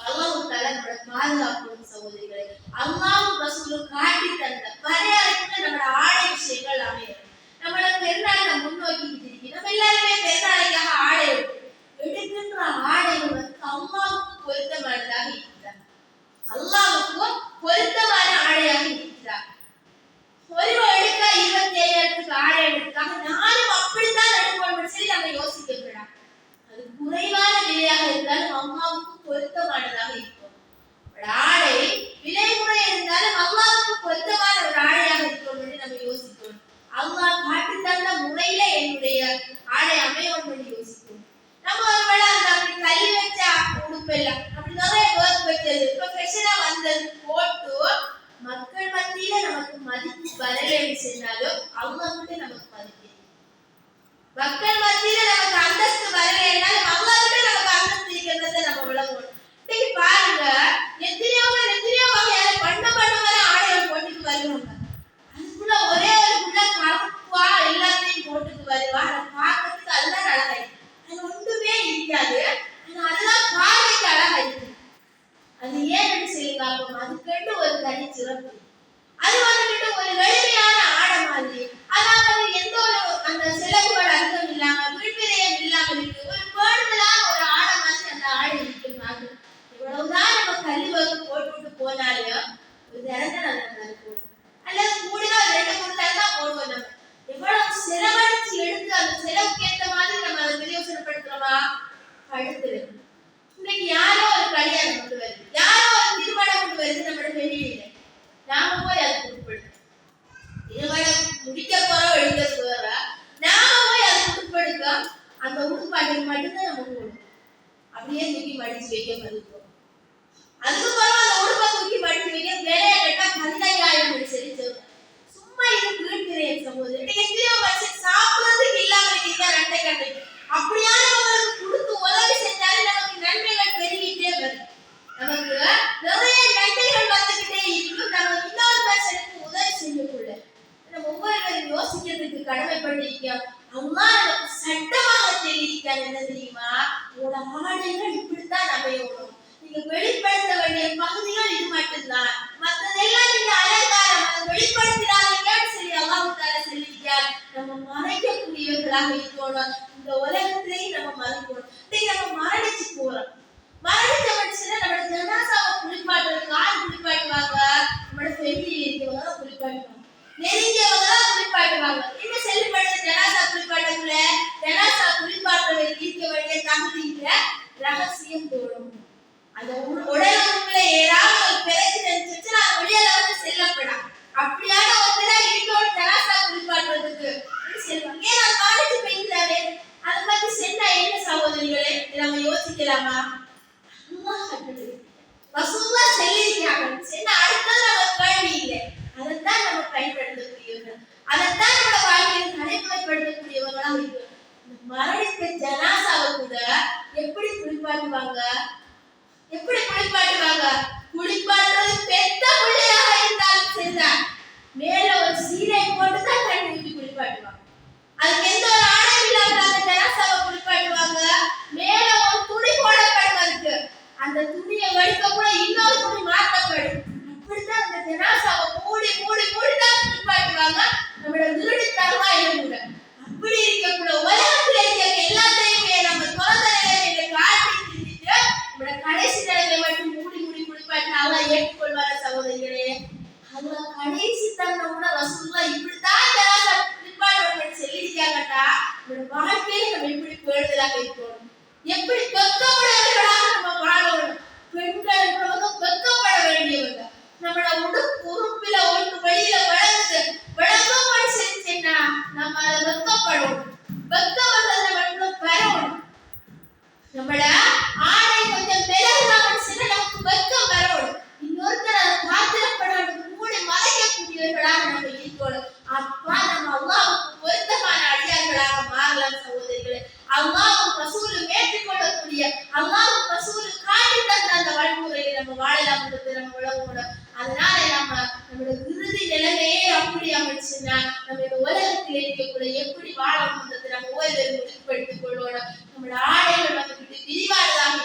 அல்லாஹ் தஆலா நம்மளை பாதுகாக்கணும் சகோதரிகளே. அல்லாஹ் ரசூலும் காட்டி தந்த வரையறைக்குள்ள நம்மளோட ஆடை விஷயங்கள் அமையும். நம்மள பெருநாளை முன்னோக்கிட்டு இருக்கு. நம்ம எல்லாருமே பெருநாளைக்காக ஆடை எடுக்கின்ற ஆடைகள் அல்லாஹ்வுக்கு பொருத்தமானதாக இருக்கிறார். அல்லாஹ்வுக்கு பொருத்தமான ஆடையாக இருக்கிறார். ஒரு எடுக்க 27,000க்கு ஆடை எடுக்காக நானும் அப்படித்தான் எடுப்போம்னு சொல்லி நம்ம யோசிக்க கூடாது. அது குறைவான விலையாக இருந்தாலும் அல்லாஹ்வுக்கு பொருத்தமானதாக இருக்கும். ஆடை விலை குறை இருந்தாலும் அல்லாஹ்வுக்கு பொருத்தமான ஒரு ஆடையாக இருக்கும் என்று நம்ம யோசிக்கணும். அல்லாஹ் காட்டி தந்த முறையில என்னுடைய ஆடை அமையும் என்று யோசிக்கணும். நம்ம ஒருவேளை அந்த அப்படி கல்லி வச்ச உடுப்பு எல்லாம் அப்படி நிறைய ஒர்க் வச்சது இப்ப ஃபேஷனா வந்தது போட்டு மக்கள் மத்தியில நமக்கு மதிப்பு வரலைன்னு சொன்னாலும் அல்லாஹ்கிட்ட நமக்கு மதிப்பு. மக்கள் மத்தியில நமக்கு அந்தஸ்து வரலைன்னாலும் அல்லாஹ்கிட்ட நமக்கு அந்தஸ்து இருக்கிறத நம்ம விளங்கணும். இன்னைக்கு பாருங்க, எத்தனையோ வகையான பண்ண ஆடைகள் போட்டுட்டு வருவாங்க. அதுக்குள்ள ஒரே ஒரு புள்ள கருப்பா எல்லாத்தையும் போட்டுட்டு வருவா. அதை பார்க்கறதுக்கு அதுதான் அழகா இருக்கு. அது ஒன்றுமே இருக்காது, ஆனா அதெல்லாம் பார்வைக்கு அழகா இருக்கு. அது ஏன்னு சொல்லி பார்ப்போம். அதுக்கென்று ஒரு தனி சிறப்பு. அது வந்துட்டு ஒரு எளிமையான ஆடை மாதிரி, அதாவது எந்த ஒரு அந்த செலவுகள் அதிகம் இல்லாம விழிப்பிரையம் இல்லாம இருக்கு. ஒரு பேணுதலான ஒரு ஆடை மாதிரி அந்த ஆடை இருக்கு. இவ்வளவுதான் நம்ம கல்வி வகுப்பு போட்டுவிட்டு போனாலும் ஒரு திறந்த நல்லா இருக்கும். அல்லது கூடுதா 2-3 தான் போடுவோம். நம்ம எவ்வளவு செலவழிச்சு எடுத்து அந்த செலவுக்கு ஏற்ற மாதிரி நம்ம அதை பிரயோஜனப்படுத்துறோமா? அடுத்தது இன்னைக்கு யாரோ ஒரு கல்யாணம் கொண்டு வருது, யாரோ ஒரு திருமணம் கொண்டு வருது நம்மளோட வெளியில. நாம போய் அதை குறிப்பிடுறோம். திருமணம் முடிக்க போறோம், எடுக்க போறோம், நாம போய் அதை குறிப்பிடுக்க அந்த உடுப்பாட்டுக்கு மட்டும்தான் நம்ம போடுவோம். அப்படியே தூக்கி மடிச்சு வைக்க மதிப்போம். அதுக்கப்புறம் அந்த உடுப்பை தூக்கி மடிச்சு வைக்க வேலையை கேட்டா 15,000 சொல்லி சொல்றேன். சும்மா இது வீழ்கிறேன் சகோதரி. எத்தனையோ வருஷம் சாப்பிடுறதுக்கு இல்லாம இருக்கீங்க ரெண்டை கண்டை. அப்படியானவங்களுக்கு கொடுத்து உதவி செஞ்சாலே நமக்கு நன்மைகள் பெருகிட்டே வரும். நமக்கு நிறைய நன்மைகள் வந்துகிட்டே இருக்கும். நம்ம இன்னொரு மனுஷனுக்கு உதவி செய்யக்குள்ள நம்ம ஒவ்வொருவரும் யோசிக்கிறதுக்கு கடமைப்பட்டிருக்கோம். அல்லாஹ் நமக்கு சட்டமாக சொல்லியிருக்காங்க. என்ன தெரியுமா? உங்களோட ஆடைகள் இப்படித்தான் அமையணும். நீங்க வெளிப்படுத்த வேண்டிய பகுதிகள் இது மட்டும்தான், மற்றதெல்லாம் நீங்க அலங்காரம் அதை வெளிப்படுத்தினாங்கன்னு சொல்லி அல்லாஹ் தஆலா சொல்லியிருக்கார். நம்ம மறைக்கக்கூடியவர்களாக இருக்கணும். இந்த உலகத்திலேயே நம்ம மறைக்கணும். இன்னைக்கு நம்ம மரணிச்சு போறோம். மரணிச்ச மனுஷனை நம்மளோட ஜனாசாவை குளிப்பாட்டுறதுக்கு யார் குளிப்பாட்டுவாங்க? நம்மளோட ஃபேமிலியில் இருக்கவங்க தான் குளிப்பாட்டுவாங்க, நெருங்கியவங்க தான் குளிப்பாட்டுவாங்க. என்ன செல்லுபடுத்த ஜனாசா குளிப்பாட்டக்குள்ள ஜனாசா குளிப்பாட்டுறதுக்கு இருக்க வேண்டிய தகுதியில ரகசியம் தோணும். அந்த உடலுக்குள்ள ஏதாவது ஒரு பிரச்சனை இருந்துச்சுன்னா அது வெளியில வந்து செல்லப்படாது. அப்படியான ஒருத்தரா இருக்கோட ஜனாசா குளிப்பாட்டுறதுக்கு செல்வாங்க. ஏன் அது காலேஜ் போயிருந்தாரு, அதை பத்தி சொன்னா என்ன சகோதரிகளே, நம்ம யோசிக்கலாமா? அல்லாஹ் கட்டளை ரசூலுல்லா சொல்லியிருக்காங்க சொன்னா அடுத்தது நம்ம கேள்வி இல்லை. அதைத்தான் நம்ம பயன்படுத்தக்கூடியவர்கள், அதைத்தான் நம்ம வாழ்க்கையில் நடைமுறைப்படுத்தக்கூடியவர்களாக இருக்கிறோம். மரணித்த ஜனாசாவை கூட எப்படி குளிப்பாட்டுவாங்க? எப்படி குளிப்பாட்டுவாங்க? குளிப்பாட்டுறது பெத்த பிள்ளையாக இருந்தாலும் சரிதான், மேல ஒரு சீலை போட்டுதான் தண்ணி ஊற்றி குளிப்பாட்டுவாங்க. அதுக்கு எந்த ஒரு ஆடையும் இல்லாம அந்த ஜனாசாவை குளிப்பாட்டுவாங்க. மேல ஒரு துணி போடப்படும், அதுக்கு அந்த துணியை வடிக்க கூட இன்னொரு துணி மாற்றப்படும். அப்படித்தான் அந்த ஜனாசாவை மூடி மூடி மூடிதான் குளிப்பாட்டுவாங்க. நம்மளோட வீடு தருவாயிலும் கூட அப்படி இருக்கக்கூட உலகத்தில் இருக்க எல்லாத்தையுமே நம்ம திறந்த நிலையில காட்டி திரிஞ்சிட்டு நம்மளோட கடைசி நிலையை மட்டும் மூடி மூடி குளிப்பாட்டி அல்லாஹ் ஏற்றுக்கொள்வார சகோதரிகளே? அதுல கடைசி தன்மை கூட ரசூலுல்லா இப்படித்தான் ஜனாசா குளிப்பாட்டணும்னு சொல்லியிருக்காங்கட்டா, நம்மளோட வாழ்க்கையில நம்ம எப்படி பேணுதலாக இருக்கணும், எப்படி வெட்கப்படவர்களாக நம்ம வாழணும். பெண்கள் வெட்கப்பட வேண்டியவங்க. நம்மளோட உறுப்பில ஒன்று வெளியில வளர்ந்து விளங்கப்படி செஞ்சா நம்ம அதை வெட்கப்படணும். வெட்கப்பட்டதை மட்டும் பெறணும். நம்மள ஆடை கொஞ்சம் விலகுதான் செஞ்சா நமக்கு வெட்கம் வரணும். இன்னொருத்தர் அதை பாத்திரப்படாமல் மூடி மறைக்கக்கூடியவர்களாக நம்ம இருக்கணும். அப்பா நம்ம அல்லாஹ்வுக்கு பொருத்தமான அடியார்களாக மாறலாம் சகோதரிகளே. அல்லாஹ்வும் ரசூலும் ஏற்றுக்கொள்ளக்கூடிய, அல்லாஹ்வும் ரசூலும் காட்டி தந்த அந்த வழிமுறையை நம்ம வாழலாம் என்பது நம்ம உலகோட. அதனால நம்மளோட இறுதி நிலைமையே அப்படி அமைச்சுன்னா நம்ம உலகத்தில் இருக்கக்கூடிய எப்படி வாழணும்ன்றது நம்ம ஒவ்வொருவரும் உறுதிப்படுத்திக் கொள்ளணும். நம்மளோட ஆடைகள் நமக்கு விரிவானதாக,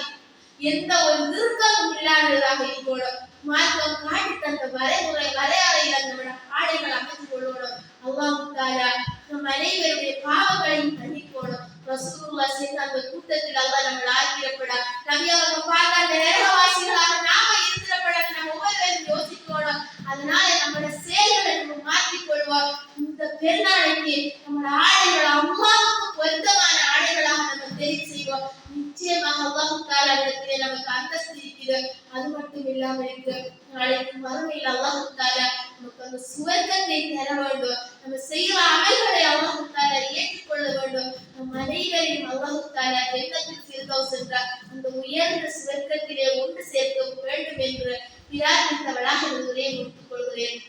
எந்த ஒரு நிறுத்தமும் இல்லாததாக இருக்கணும். மார்க்கம் காட்டி தந்த வரையறையில நம்மளோட ஆடைகள் அமைத்து கொள்ளணும். அல்லாஹ் தஆலா நம் அனைவருடைய பாவங்களையும் மன்னிக்கணும். ரசூலுல்லாஹ் செய்த அந்த கூட்டத்தில் அல்லாஹ் நம்மளை ஆக்கிரப்பட, நபி அவங்க பார்த்த அந்த நரகவாசிகளாக நாம இருந்திரப்பட நம்ம ஒவ்வொருவரும் யோசிக்கணும். அதனால நம்மளோட செயல்களை நம்ம மாற்றிக்கொள்வோம். இந்த பெருநாளைக்கு நம்மளோட ஆடைகளை அல்லாஹ்வுக்கு பொருத்தமான ஆடைகளாக நம்ம தெரிவு செய்வோம். நிச்சயமாக அல்லாஹ் தஆலா இடத்திலே நமக்கு அந்தஸ்து இருக்கிறது. அது மட்டும் இல்லாமல் இருக்கு, நாளைக்கு மறுமையில் அல்லாஹ் தஆலா நமக்கு அந்த சுவர்க்கத்தை தர வேண்டும். நம்ம செய்கிற அமல்களை அல்லாஹ் தஆலா ஏற்றுக்கொள்ள வேண்டும். நம் அனைவரையும் அல்லாஹ் தஆலா ஜன்னத்துல் ஃபிர்தௌஸ் என்ற அந்த உயர்ந்த சுவர்க்கத்திலே ஒன்று சேர்க்க வேண்டும் என்று பிரார்த்தித்தவளாக இந்த உரையை முடித்துக் கொள்கிறேன்.